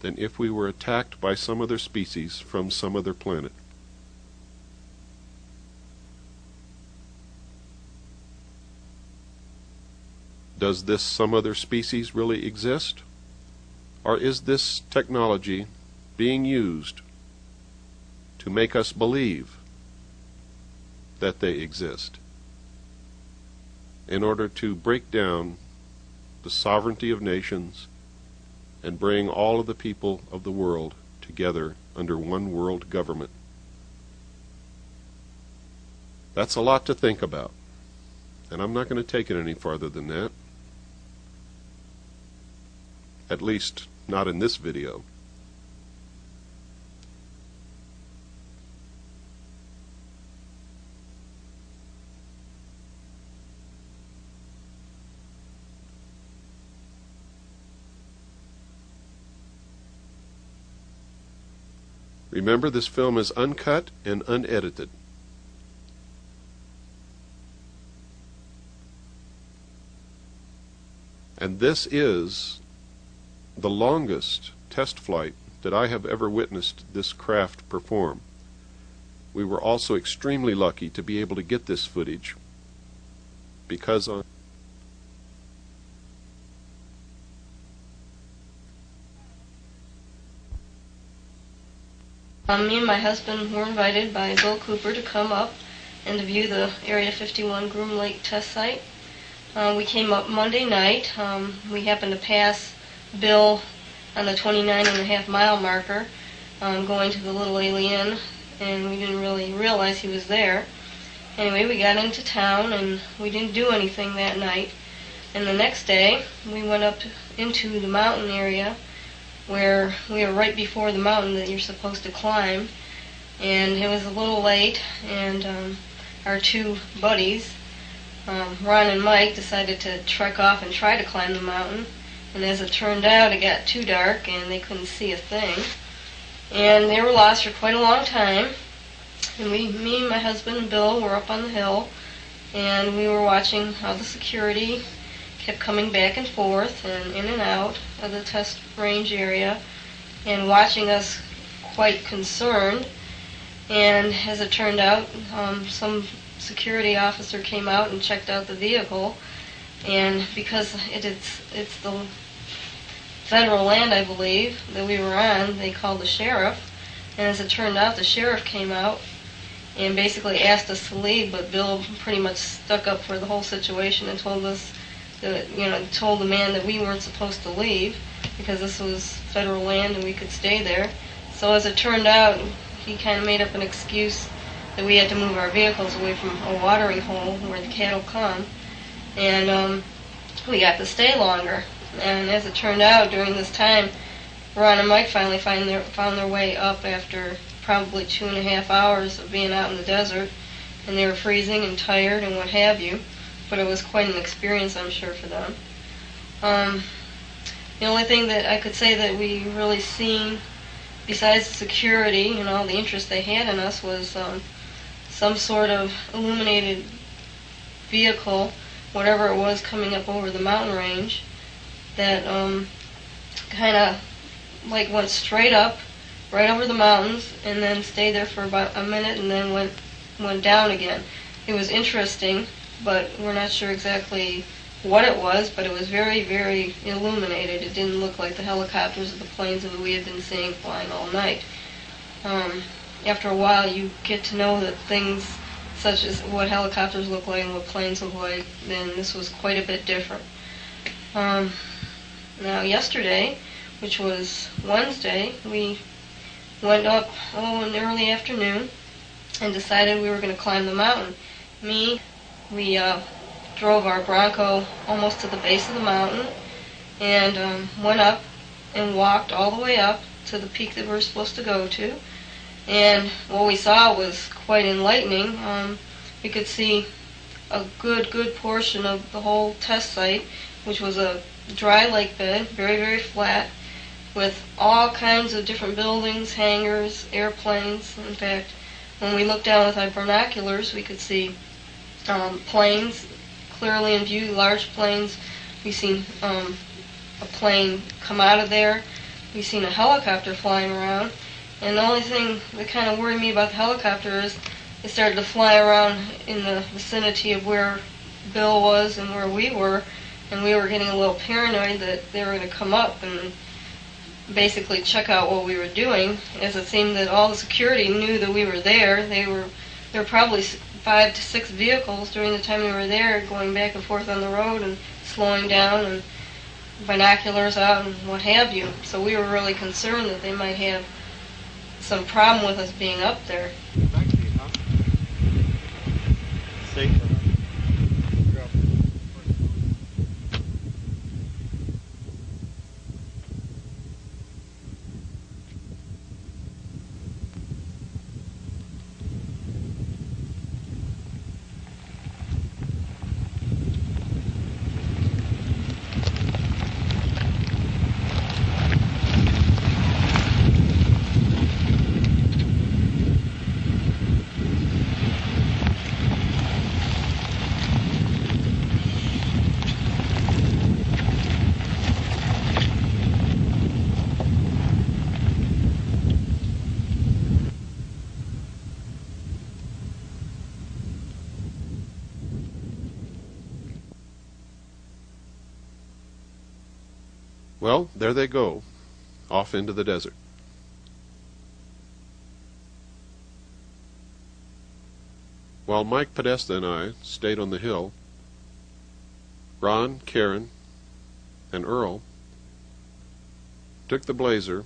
S2: than if we were attacked by some other species from some other planet? Does this some other species really exist? Or is this technology being used to make us believe that they exist, in order to break down the sovereignty of nations and bring all of the people of the world together under one world government? That's a lot to think about, and I'm not going to take it any farther than that. At least, not in this video. Remember, this film is uncut and unedited. And this is the longest test flight that I have ever witnessed this craft perform. We were also extremely lucky to be able to get this footage because on
S8: Me and my husband were invited by Bill Cooper to come up and to view the Area 51 Groom Lake test site. We came up Monday night. We happened to pass Bill on the 29.5-mile marker going to the Little Alien, and we didn't really realize he was there. Anyway, we got into town and we didn't do anything that night. And the next day we went up into the mountain area where we were right before the mountain that you're supposed to climb, and it was a little late, and our 2 buddies, Ron and Mike, decided to trek off and try to climb the mountain, and as it turned out it got too dark and they couldn't see a thing, and they were lost for quite a long time. And me and my husband and Bill were up on the hill, and we were watching how the security kept coming back and forth and in and out of the test range area, and watching us quite concerned. And as it turned out, some security officer came out and checked out the vehicle, and because it's the federal land, I believe, that we were on, they called the sheriff. And as it turned out, the sheriff came out and basically asked us to leave, but Bill pretty much stuck up for the whole situation and told us that, told the man that we weren't supposed to leave because this was federal land and we could stay there. So as it turned out, he kind of made up an excuse that we had to move our vehicles away from a watering hole where the cattle come, and we got to stay longer. And as it turned out, during this time, Ron and Mike finally found their way up after probably 2.5 hours of being out in the desert, and they were freezing and tired and what have you, but it was quite an experience, I'm sure, for them. The only thing that I could say that we really seen, besides the security and all the interest they had in us, was some sort of illuminated vehicle, whatever it was, coming up over the mountain range that kind of like went straight up, right over the mountains, and then stayed there for about a minute and then went down again. It was interesting, but we're not sure exactly what it was, but it was very, very illuminated. It didn't look like the helicopters or the planes that we had been seeing flying all night. After a while, you get to know that things such as what helicopters look like and what planes look like, then this was quite a bit different. Now yesterday, which was Wednesday, we went up in the early afternoon and decided we were going to climb the mountain. We drove our Bronco almost to the base of the mountain and went up and walked all the way up to the peak that we were supposed to go to. And what we saw was quite enlightening. We could see a good portion of the whole test site, which was a dry lake bed, very, very flat, with all kinds of different buildings, hangars, airplanes. In fact, when we looked down with our binoculars, we could see planes clearly in view, large planes. We've seen a plane come out of there. We've seen a helicopter flying around. And the only thing that kind of worried me about the helicopter is it started to fly around in the vicinity of where Bill was and where we were, and we were getting a little paranoid that they were going to come up and basically check out what we were doing, as it seemed that all the security knew that we were there. There were probably 5 to 6 vehicles during the time we were there, going back and forth on the road and slowing down, and binoculars out and what have you. So we were really concerned that they might have some problem with us being up there.
S6: Safer.
S2: Well, there they go, off into the desert. While Mike Podesta and I stayed on the hill, Ron, Karen, and Earl took the Blazer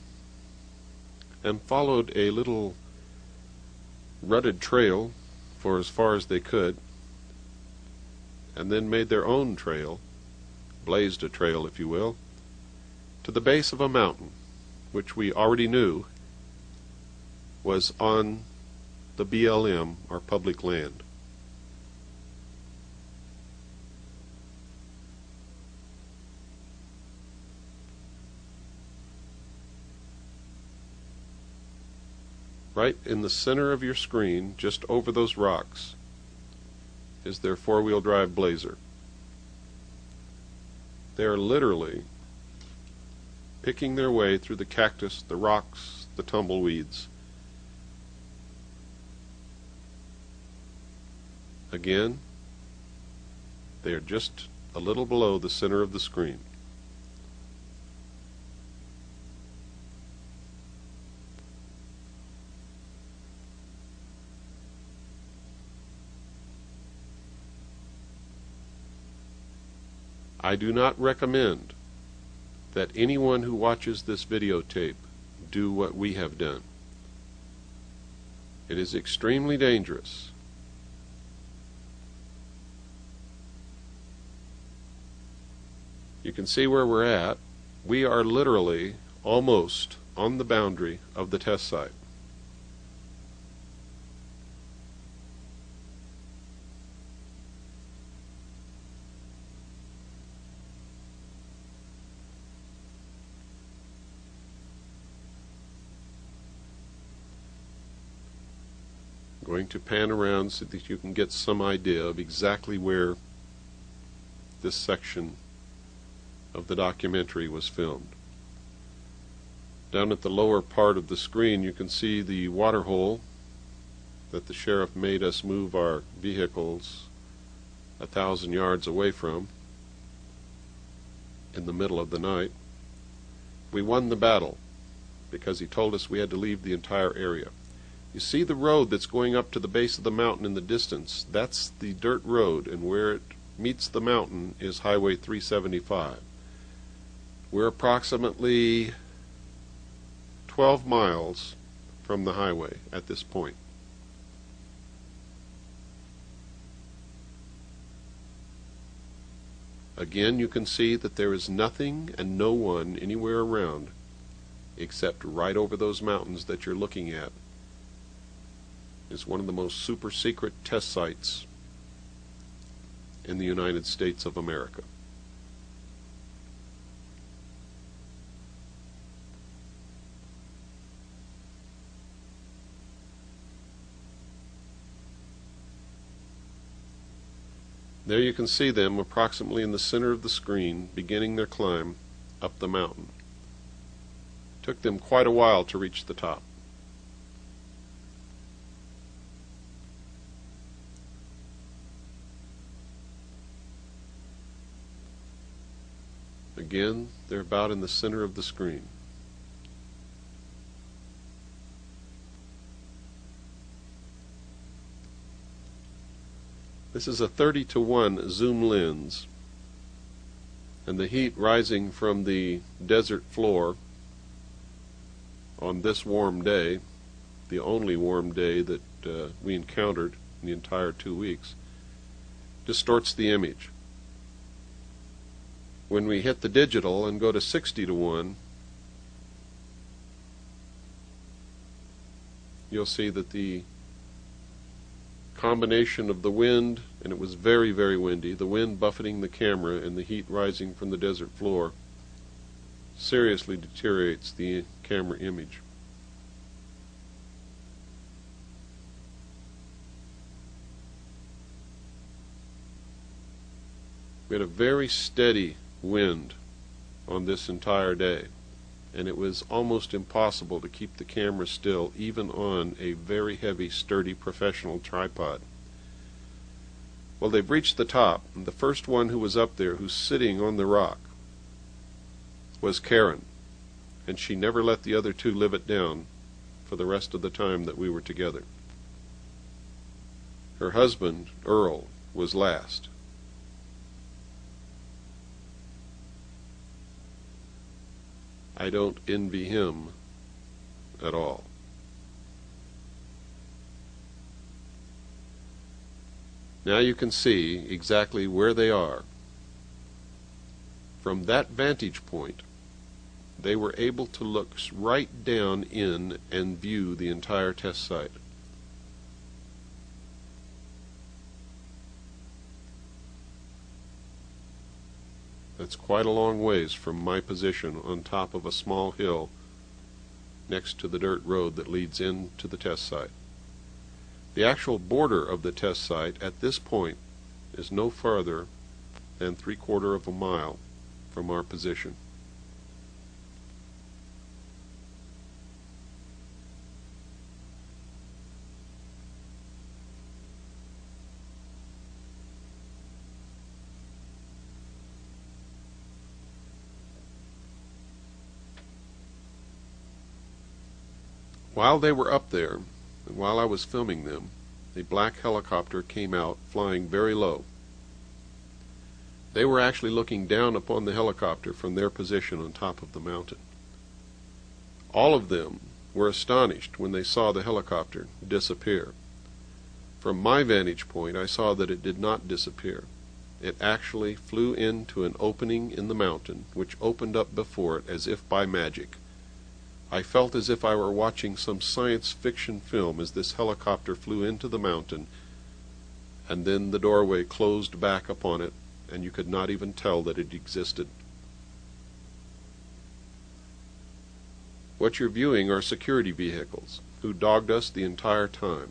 S2: and followed a little rutted trail for as far as they could, and then made their own trail, blazed a trail, if you will, to the base of a mountain, which we already knew was on the BLM, our public land. Right in the center of your screen, just over those rocks, is their four-wheel drive Blazer. They are literally picking their way through the cactus, the rocks, the tumbleweeds. Again, they are just a little below the center of the screen. I do not recommend that anyone who watches this videotape do what we have done. It is extremely dangerous. You can see where we're at. We are literally almost on the boundary of the test site. I'm going to pan around so that you can get some idea of exactly where this section of the documentary was filmed. Down at the lower part of the screen you can see the water hole that the sheriff made us move our vehicles 1,000 yards away from in the middle of the night. We won the battle because he told us we had to leave the entire area. You see the road that's going up to the base of the mountain in the distance? That's the dirt road, and where it meets the mountain is Highway 375. We're approximately 12 miles from the highway at this point. Again, you can see that there is nothing and no one anywhere around except right over those mountains that you're looking at. It's one of the most super secret test sites in the United States of America. There you can see them approximately in the center of the screen, beginning their climb up the mountain. It took them quite a while to reach the top. Again, they're about in the center of the screen. This is a 30-to-1 zoom lens, and the heat rising from the desert floor on this warm day, the only warm day that we encountered in the entire 2 weeks, distorts the image. When we hit the digital and go to 60-to-1, you'll see that the combination of the wind, and it was very, very windy, the wind buffeting the camera and the heat rising from the desert floor seriously deteriorates the camera image. We had a very steady wind on this entire day, and it was almost impossible to keep the camera still even on a very heavy, sturdy professional tripod. Well, they've reached the top, and the first one who was up there, who's sitting on the rock, was Karen, and she never let the other two live it down for the rest of the time that we were together. Her husband, Earl, was last. I don't envy him at all. Now you can see exactly where they are. From that vantage point, they were able to look right down in and view the entire test site. That's quite a long ways from my position on top of a small hill next to the dirt road that leads into the test site. The actual border of the test site at this point is no farther than 3/4 of a mile from our position. While they were up there, and while I was filming them, a black helicopter came out flying very low. They were actually looking down upon the helicopter from their position on top of the mountain. All of them were astonished when they saw the helicopter disappear. From my vantage point, I saw that it did not disappear. It actually flew into an opening in the mountain, which opened up before it as if by magic. I felt as if I were watching some science fiction film as this helicopter flew into the mountain, and then the doorway closed back upon it, and you could not even tell that it existed. What you're viewing are security vehicles who dogged us the entire time.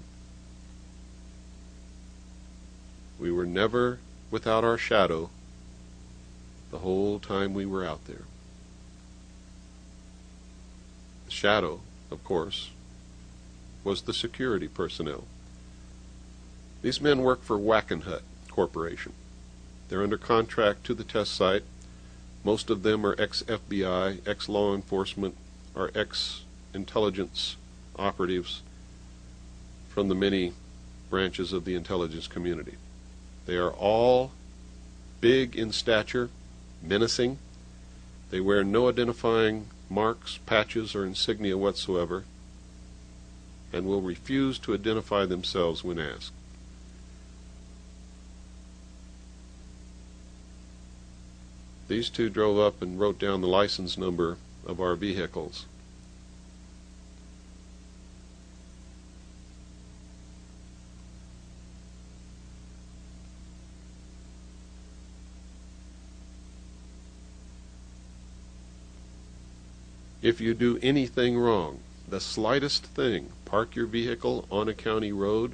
S2: We were never without our shadow the whole time we were out there. The shadow, of course, was the security personnel. These men work for Wackenhut Corporation. They're under contract to the test site. Most of them are ex-FBI, ex-law enforcement, or ex-intelligence operatives from the many branches of the intelligence community. They are all big in stature, menacing. They wear no identifying marks, patches, or insignia whatsoever, and will refuse to identify themselves when asked. These two drove up and wrote down the license number of our vehicles. If you do anything wrong, the slightest thing, park your vehicle on a county road,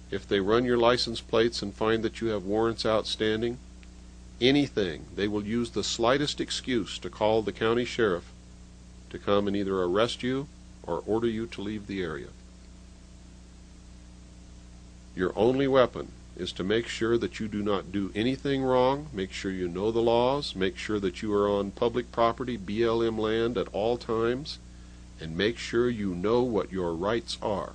S2: if they run your license plates and find that you have warrants outstanding, anything, they will use the slightest excuse to call the county sheriff to come and either arrest you or order you to leave the area. Your only weapon is to make sure that you do not do anything wrong, make sure you know the laws, make sure that you are on public property, BLM land at all times, and make sure you know what your rights are.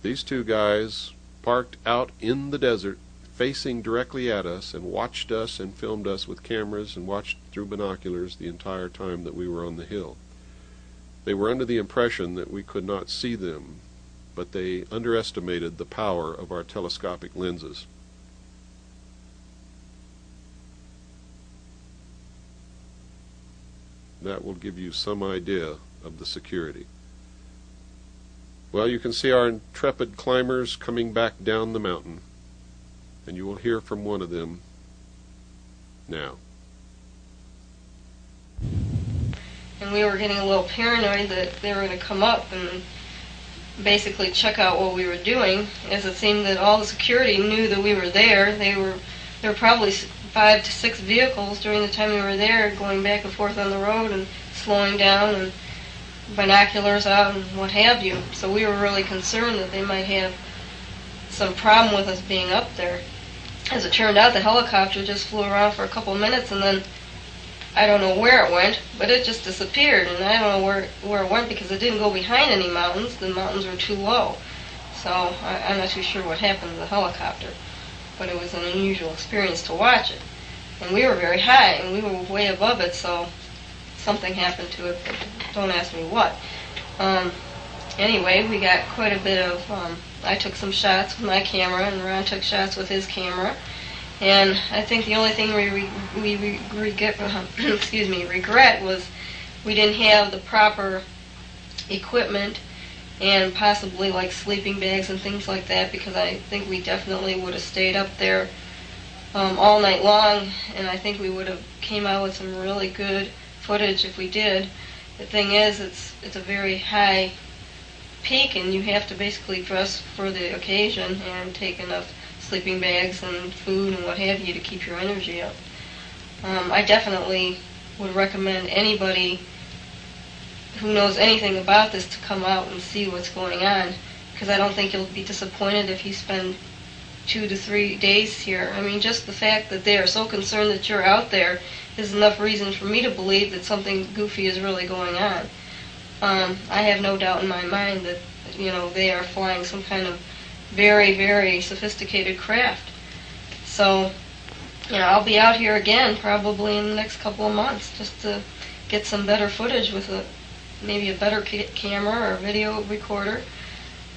S2: These two guys parked out in the desert, facing directly at us, and watched us and filmed us with cameras and watched through binoculars the entire time that we were on the hill. They were under the impression that we could not see them, but they underestimated the power of our telescopic lenses. That will give you some idea of the security. Well, you can see our intrepid climbers coming back down the mountain, and you will hear from one of them now.
S8: And we were getting a little paranoid that they were going to come up and basically check out what we were doing, as it seemed that all the security knew that we were there. There were probably 5 to 6 vehicles during the time we were there, going back and forth on the road and slowing down, and binoculars out and what have you. So we were really concerned that they might have some problem with us being up there. As it turned out, the helicopter just flew around for a couple of minutes, and then I don't know where it went, but it just disappeared, and I don't know where it went because it didn't go behind any mountains. The mountains were too low. So I'm not too sure what happened to the helicopter, but it was an unusual experience to watch it. And we were very high, and we were way above it, so something happened to it, but don't ask me what. Anyway, we got quite a bit of, I took some shots with my camera, and Ron took shots with his camera. And I think the only thing we regret was we didn't have the proper equipment and possibly like sleeping bags and things like that, because I think we definitely would have stayed up there all night long, and I think we would have came out with some really good footage if we did. The thing is, it's a very high peak, and you have to basically dress for the occasion and take enough sleeping bags and food and what have you to keep your energy up. I definitely would recommend anybody who knows anything about this to come out and see what's going on, because I don't think you'll be disappointed if you spend 2 to 3 days here. I mean, just the fact that they are so concerned that you're out there is enough reason for me to believe that something goofy is really going on. I have no doubt in my mind that, they are flying some kind of very, very sophisticated craft. So I'll be out here again probably in the next couple of months just to get some better footage with maybe a better camera or video recorder,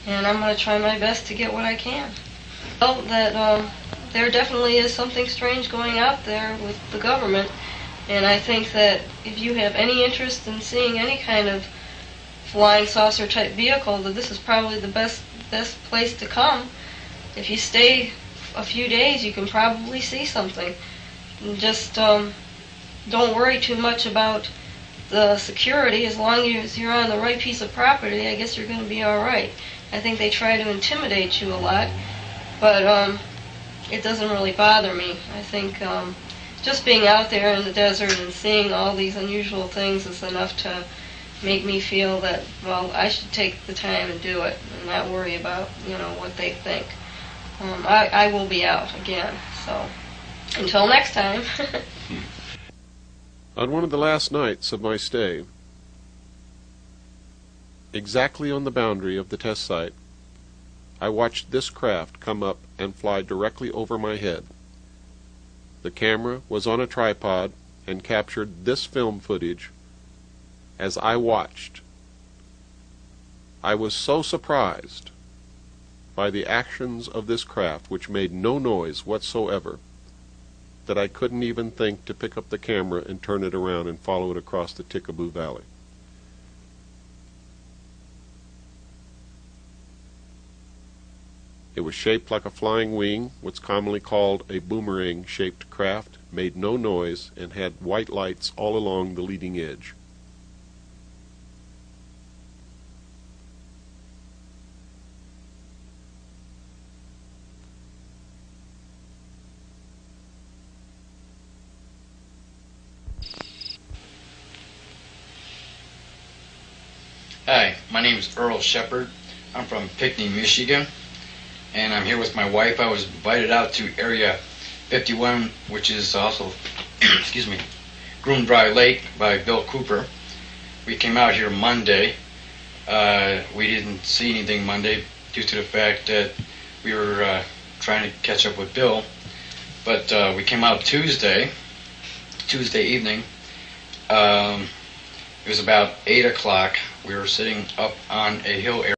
S8: and I'm going to try my best to get what I can. Well, that there definitely is something strange going out there with the government, and I think that if you have any interest in seeing any kind of flying saucer type vehicle, that this is probably the best place to come. If you stay a few days, you can probably see something. And just don't worry too much about the security. As long as you're on the right piece of property, I guess you're going to be all right. I think they try to intimidate you a lot, but it doesn't really bother me. I think just being out there in the desert and seeing all these unusual things is enough to make me feel that, well, I should take the time and do it and not worry about, what they think. I will be out again, so until next time.
S2: On one of the last nights of my stay, exactly on the boundary of the test site, I watched this craft come up and fly directly over my head. The camera was on a tripod and captured this film footage as I watched. I was so surprised by the actions of this craft, which made no noise whatsoever, that I couldn't even think to pick up the camera and turn it around and follow it across the Tickaboo Valley. It was shaped like a flying wing, what's commonly called a boomerang-shaped craft, made no noise, and had white lights all along the leading edge.
S9: Hi, my name is Earl Shepard. I'm from Pinckney, Michigan, and I'm here with my wife. I was invited out to Area 51, which is also, excuse me, Groom Dry Lake by Bill Cooper. We came out here Monday. We didn't see anything Monday due to the fact that we were trying to catch up with Bill. But we came out Tuesday evening. It was about 8 o'clock. We were sitting up on a hill area.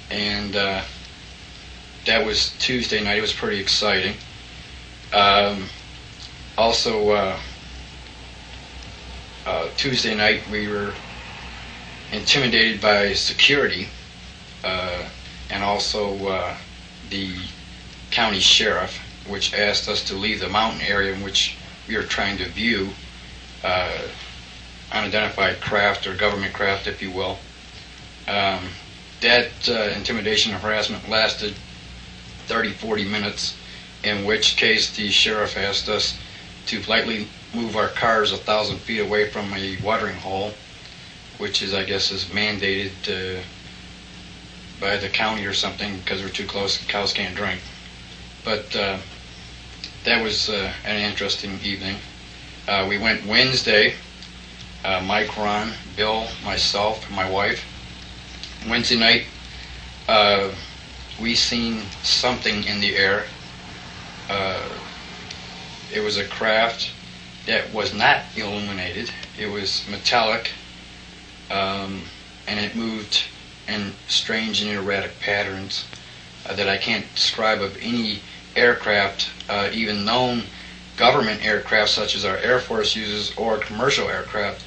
S9: And that was Tuesday night. It was pretty exciting. Also, Tuesday night we were intimidated by security and also the county sheriff, which asked us to leave the mountain area in which we were trying to view unidentified craft or government craft, if you will. That intimidation and harassment lasted 30-40 minutes, in which case the sheriff asked us to politely move our cars 1,000 feet away from a watering hole, which is, I guess, is mandated by the county or something because we're too close, cows can't drink. But that was an interesting evening. We went Wednesday, Mike, Ron, Bill, myself, my wife. Wednesday night, we seen something in the air. It was a craft that was not illuminated. It was metallic, and it moved in strange and erratic patterns that I can't describe of any aircraft, even known government aircraft such as our Air Force uses, or commercial aircraft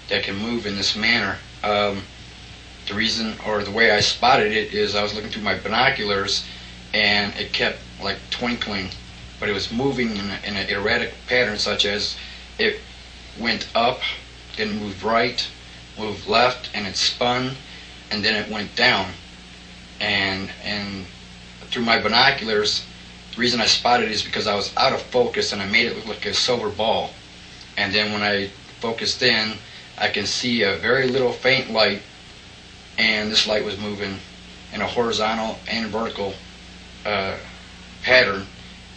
S9: that can move in this manner. The reason, or the way I spotted it, is I was looking through my binoculars, and it kept like twinkling, but it was moving in an erratic pattern, such as it went up, then moved right, moved left, and it spun, and then it went down. And through my binoculars, the reason I spotted it is because I was out of focus and I made it look like a silver ball. And then when I focused in, I can see a very little faint light, and this light was moving in a horizontal and vertical pattern,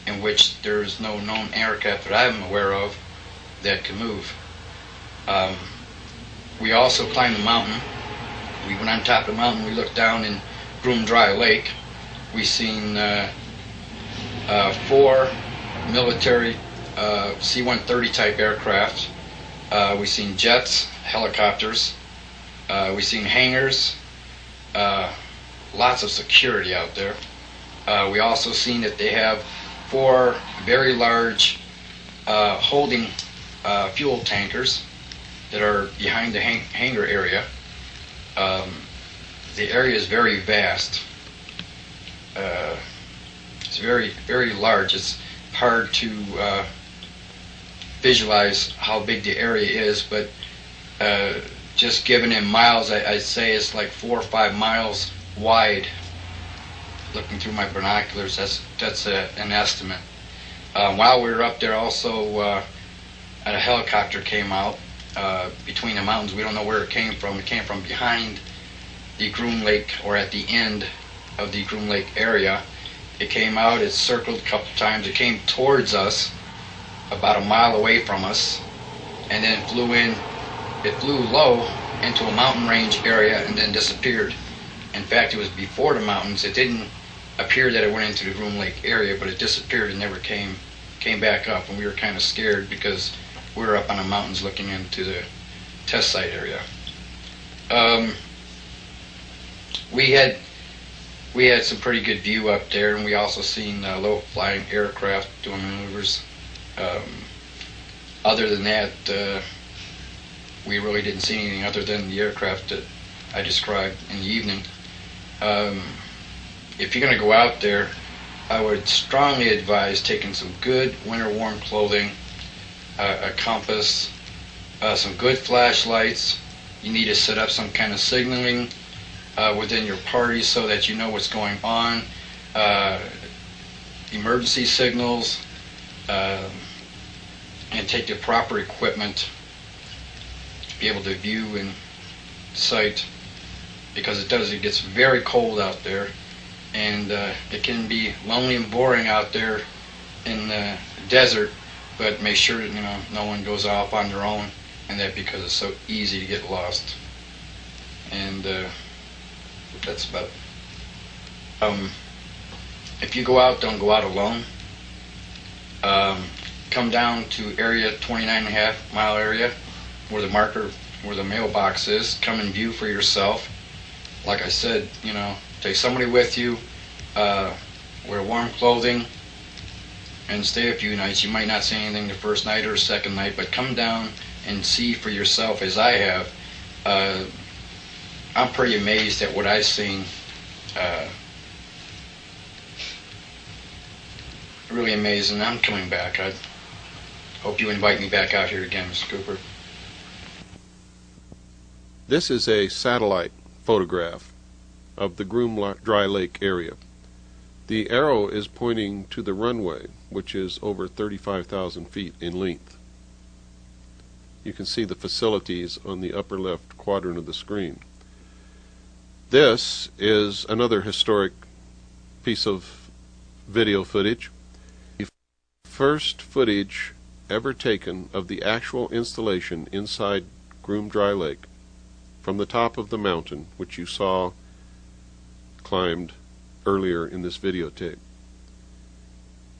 S9: in which there's no known aircraft that I'm aware of that can move. We also climbed the mountain. We went on top of the mountain. We looked down in Groom Dry Lake. We seen 4 military C-130 type aircraft. We seen jets, helicopters. We seen hangars. Lots of security out there. We also seen that they have 4 very large holding fuel tankers that are behind the hangar area. The area is very vast. It's very, very large. It's hard to visualize how big the area is, but just given in miles, I'd say it's like 4 or 5 miles wide. Looking through my binoculars, that's an estimate. While we were up there, also a helicopter came out between the mountains. We don't know where it came from. It came from behind the Groom Lake, or at the end of the Groom Lake area. It came out, it circled a couple times, it came towards us about a mile away from us, and then flew in. It flew low into a mountain range area and then disappeared. In fact, it was before the mountains. It didn't appear that it went into the Groom Lake area, but it disappeared and never came back up, and we were kind of scared because we were up on the mountains looking into the test site area. We had some pretty good view up there, and we also seen low-flying aircraft doing maneuvers. Other than that, we really didn't see anything other than the aircraft that I described in the evening. If you're going to go out there, I would strongly advise taking some good winter warm clothing, a compass, some good flashlights. You need to set up some kind of signaling within your party so that you know what's going on, emergency signals, and take the proper equipment to be able to view in sight, because it gets very cold out there, and it can be lonely and boring out there in the desert, but make sure that no one goes off on their own, and that because it's so easy to get lost. And that's about it. If you go out, don't go out alone. Come down to area 29.5 mile area where the mailbox is. Come and view for yourself. Like I said, take somebody with you, wear warm clothing, and stay a few nights. You might not see anything the first night or second night, but come down and see for yourself, as I have. I'm pretty amazed at what I've seen. Really amazing. I'm coming back. I hope you invite me back out here again, Mr. Cooper.
S2: This is a satellite photograph of the Groom Dry Lake area. The arrow is pointing to the runway, which is over 35,000 feet in length. You can see the facilities on the upper left quadrant of the screen. This is another historic piece of video footage. The first footage ever taken of the actual installation inside Groom Dry Lake from the top of the mountain, which you saw climbed earlier in this videotape.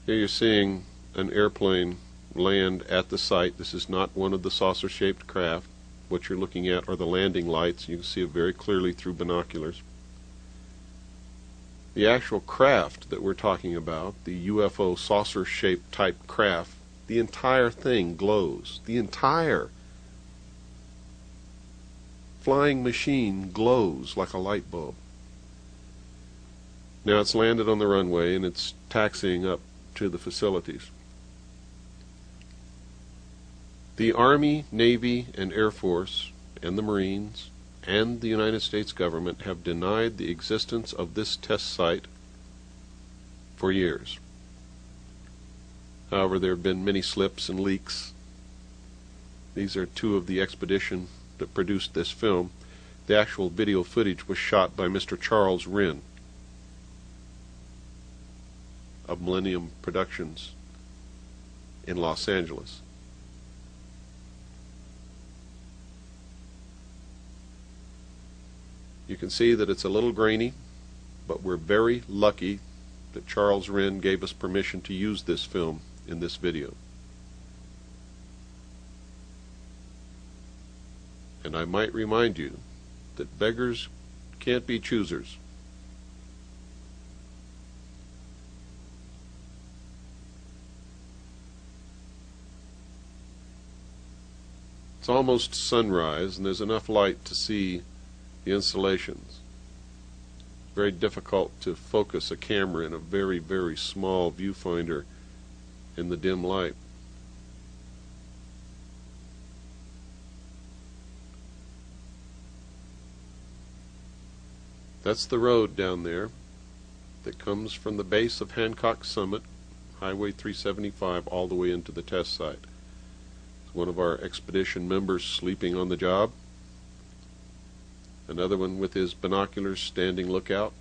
S2: Here you're seeing an airplane land at the site. This is not one of the saucer-shaped craft. What you're looking at are the landing lights. You can see it very clearly through binoculars. The actual craft that we're talking about, the UFO saucer-shaped type craft, the entire thing glows. The entire flying machine glows like a light bulb. Now it's landed on the runway and it's taxiing up to the facilities. The Army, Navy, and Air Force, and the Marines, and the United States government have denied the existence of this test site for years. However, there have been many slips and leaks. These are two of the expedition that produced this film. The actual video footage was shot by Mr. Charles Wren of Millennium Productions in Los Angeles. You can see that it's a little grainy, but we're very lucky that Charles Wren gave us permission to use this film in this video. And I might remind you that beggars can't be choosers. It's almost sunrise and there's enough light to see the installations. It's very difficult to focus a camera in a very, very small viewfinder in the dim light. That's the road down there that comes from the base of Hancock Summit, Highway 375, all the way into the test site. It's one of our expedition members sleeping on the job. Another one with his binoculars standing lookout.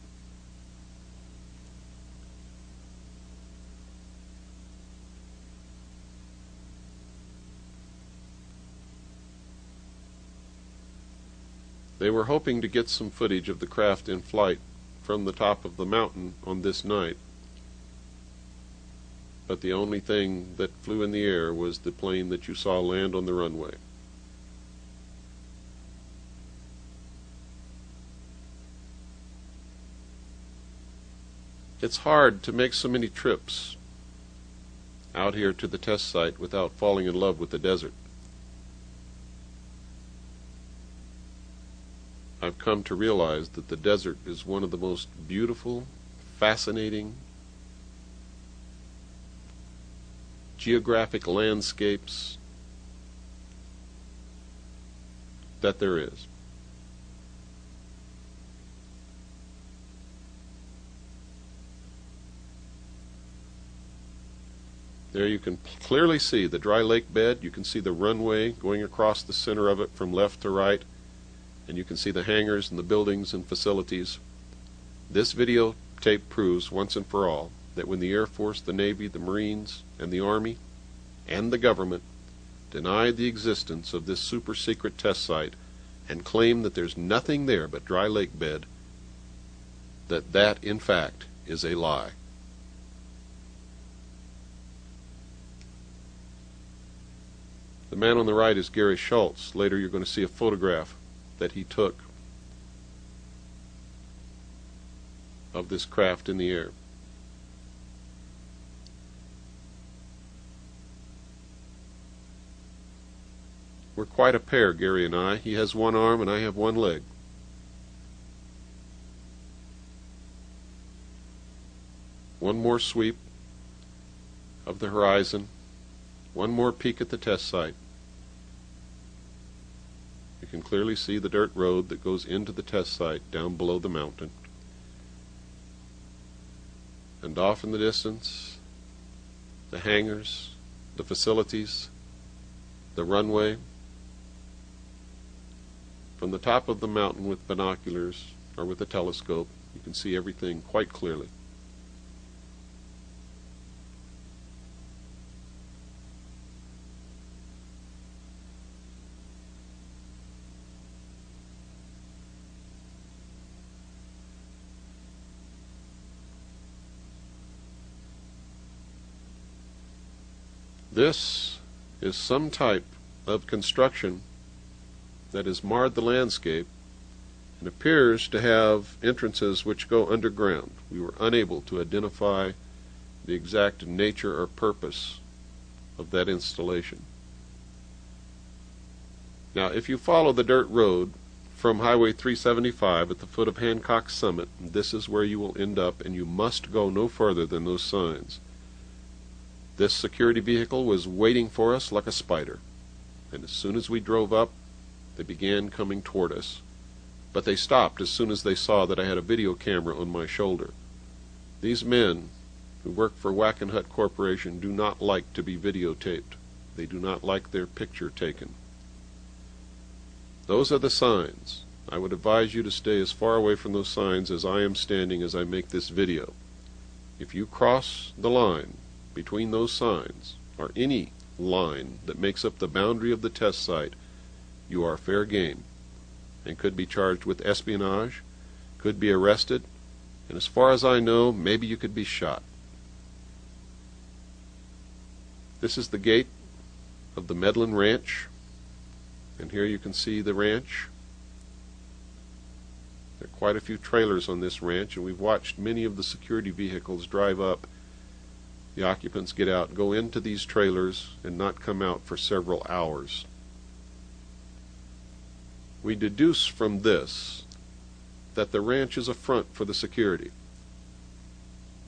S2: They were hoping to get some footage of the craft in flight from the top of the mountain on this night, but the only thing that flew in the air was the plane that you saw land on the runway. It's hard to make so many trips out here to the test site without falling in love with the desert. I've come to realize that the desert is one of the most beautiful, fascinating geographic landscapes that there is. There you can clearly see the dry lake bed. You can see the runway going across the center of it from left to right. And you can see the hangars and the buildings and facilities. This videotape proves once and for all that when the Air Force, the Navy, the Marines, and the Army, and the government deny the existence of this super secret test site and claim that there's nothing there but dry lake bed, that in fact is a lie. The man on the right is Gary Schultz. Later you're going to see a photograph that he took of this craft in the air. We're quite a pair, Gary and I. He has one arm and I have one leg. One more sweep of the horizon, one more peek at the test site. You can clearly see the dirt road that goes into the test site down below the mountain. And off in the distance, the hangars, the facilities, the runway. From the top of the mountain with binoculars or with a telescope, you can see everything quite clearly. This is some type of construction that has marred the landscape and appears to have entrances which go underground. We were unable to identify the exact nature or purpose of that installation. Now, if you follow the dirt road from Highway 375 at the foot of Hancock Summit. This is where you will end up, and you must go no further than those signs. This security vehicle was waiting for us like a spider, and as soon as we drove up, they began coming toward us. But they stopped as soon as they saw that I had a video camera on my shoulder. These men who work for Wackenhut Corporation do not like to be videotaped. They do not like their picture taken. Those are the signs. I would advise you to stay as far away from those signs as I am standing as I make this video. If you cross the line between those signs, or any line that makes up the boundary of the test site, you are fair game and could be charged with espionage, could be arrested, and as far as I know, maybe you could be shot. This is the gate of the Medlin Ranch, and here you can see the ranch. There are quite a few trailers on this ranch, and we've watched many of the security vehicles drive up. The occupants get out, go into these trailers, and not come out for several hours. We deduce from this that the ranch is a front for the security.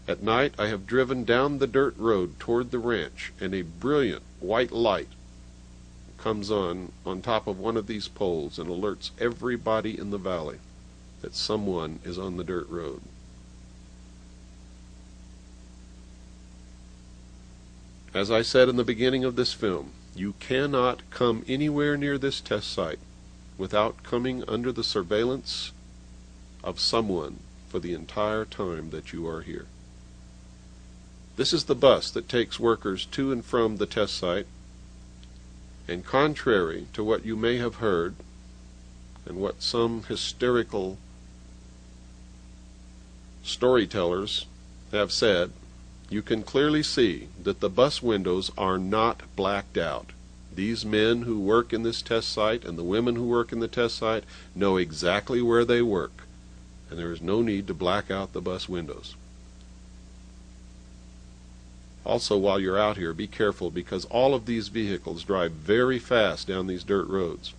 S2: At night, I have driven down the dirt road toward the ranch, and a brilliant white light comes on top of one of these poles and alerts everybody in the valley that someone is on the dirt road. As I said in the beginning of this film, you cannot come anywhere near this test site without coming under the surveillance of someone for the entire time that you are here. This is the bus that takes workers to and from the test site, and contrary to what you may have heard and what some hysterical storytellers have said, you can clearly see that the bus windows are not blacked out. These men who work in this test site and the women who work in the test site know exactly where they work, and there is no need to black out the bus windows. Also, while you're out here, be careful, because all of these vehicles drive very fast down these dirt roads.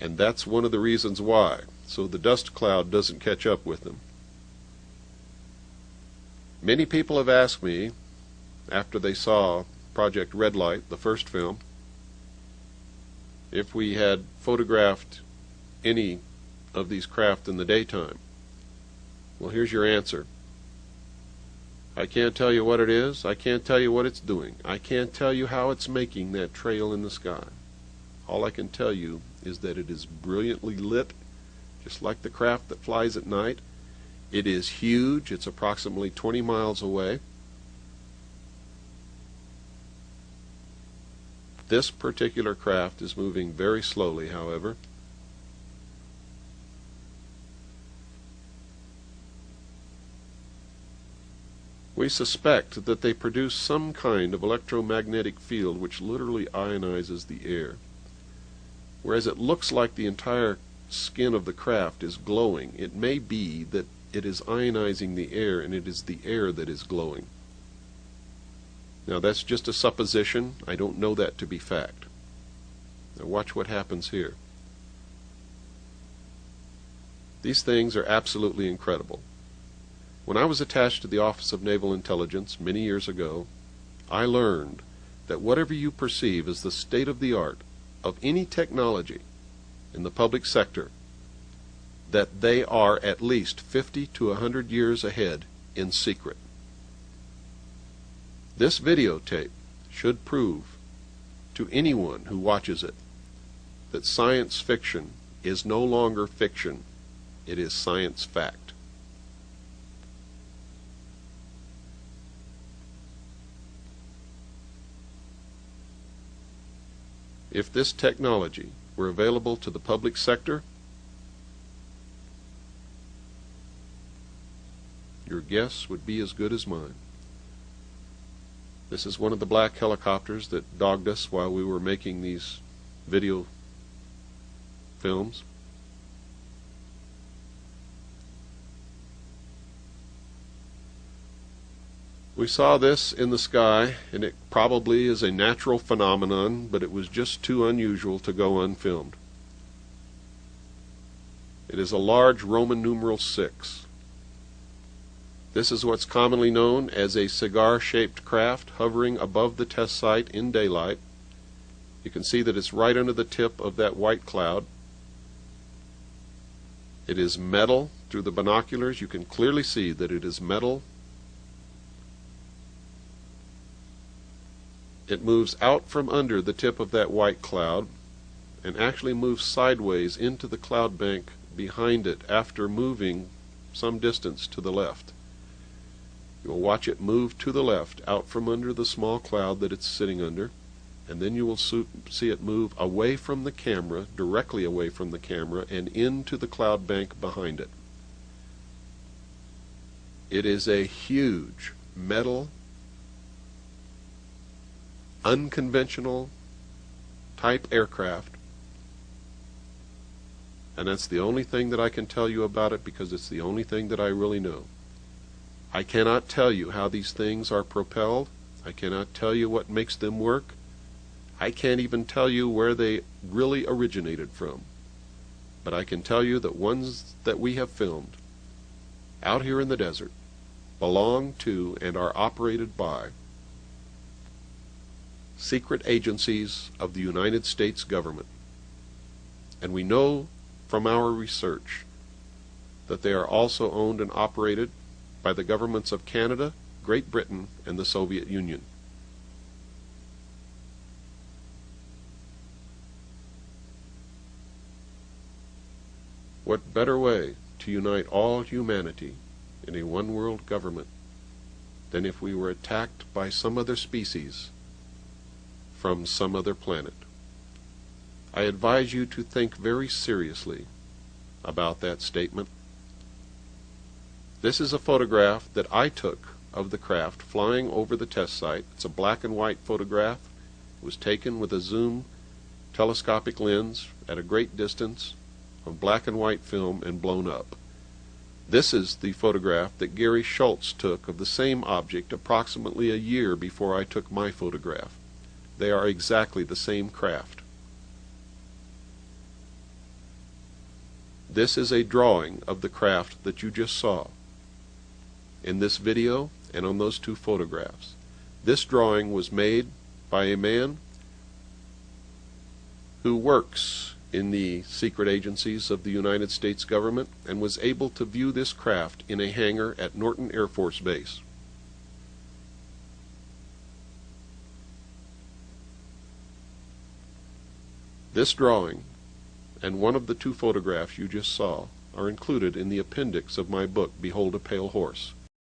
S2: And that's one of the reasons why, so the dust cloud doesn't catch up with them. Many people have asked me, after they saw Project Redlight, the first film, if we had photographed any of these craft in the daytime. Well, here's your answer. I can't tell you what it is. I can't tell you what it's doing. I can't tell you how it's making that trail in the sky. All I can tell you is that it is brilliantly lit, just like the craft that flies at night. It is huge. It's approximately 20 miles away. This particular craft is moving very slowly, however. We suspect that they produce some kind of electromagnetic field which literally ionizes the air. Whereas it looks like the entire skin of the craft is glowing, it may be that it is ionizing the air, and it is the air that is glowing. Now, that's just a supposition. I don't know that to be fact. Now watch what happens here. These things are absolutely incredible. When I was attached to the Office of Naval Intelligence many years ago, I learned that whatever you perceive as the state-of-the-art of any technology in the public sector, that they are at least 50 to 100 years ahead in secret. This videotape should prove to anyone who watches it that science fiction is no longer fiction. It is science fact. If this technology were available to the public sector, your guess would be as good as mine. This is one of the black helicopters that dogged us while we were making these video films. We saw this in the sky, and it probably is a natural phenomenon, but it was just too unusual to go unfilmed. It is a large Roman numeral 6. This is what's commonly known as a cigar-shaped craft hovering above the test site in daylight. You can see that it's right under the tip of that white cloud. It is metal. Through the binoculars you can clearly see that it is metal. It moves out from under the tip of that white cloud and actually moves sideways into the cloud bank behind it after moving some distance to the left. You will watch it move to the left out from under the small cloud that it's sitting under, and then you will see it move away from the camera, directly away from the camera, and into the cloud bank behind it. It is a huge metal, unconventional type aircraft, and that's the only thing that I can tell you about it because it's the only thing that I really know. I cannot tell you how these things are propelled. I cannot tell you what makes them work. I can't even tell you where they really originated from. But I can tell you that ones that we have filmed out here in the desert belong to and are operated by secret agencies of the United States government. And we know from our research that they are also owned and operated by the governments of Canada, Great Britain, and the Soviet Union. What better way to unite all humanity in a one-world government than if we were attacked by some other species from some other planet? I advise you to think very seriously about that statement. This is a photograph that I took of the craft flying over the test site. It's a black and white photograph. It was taken with a zoom telescopic lens at a great distance of black and white film and blown up. This is the photograph that Gary Schultz took of the same object approximately a year before I took my photograph. They are exactly the same craft. This is a drawing of the craft that you just saw in this video and on those two photographs. This drawing was made by a man who works in the secret agencies of the United States government and was able to view this craft in a hangar at Norton Air Force Base. This drawing and one of the two photographs you just saw are included in the appendix of my book, Behold a Pale Horse.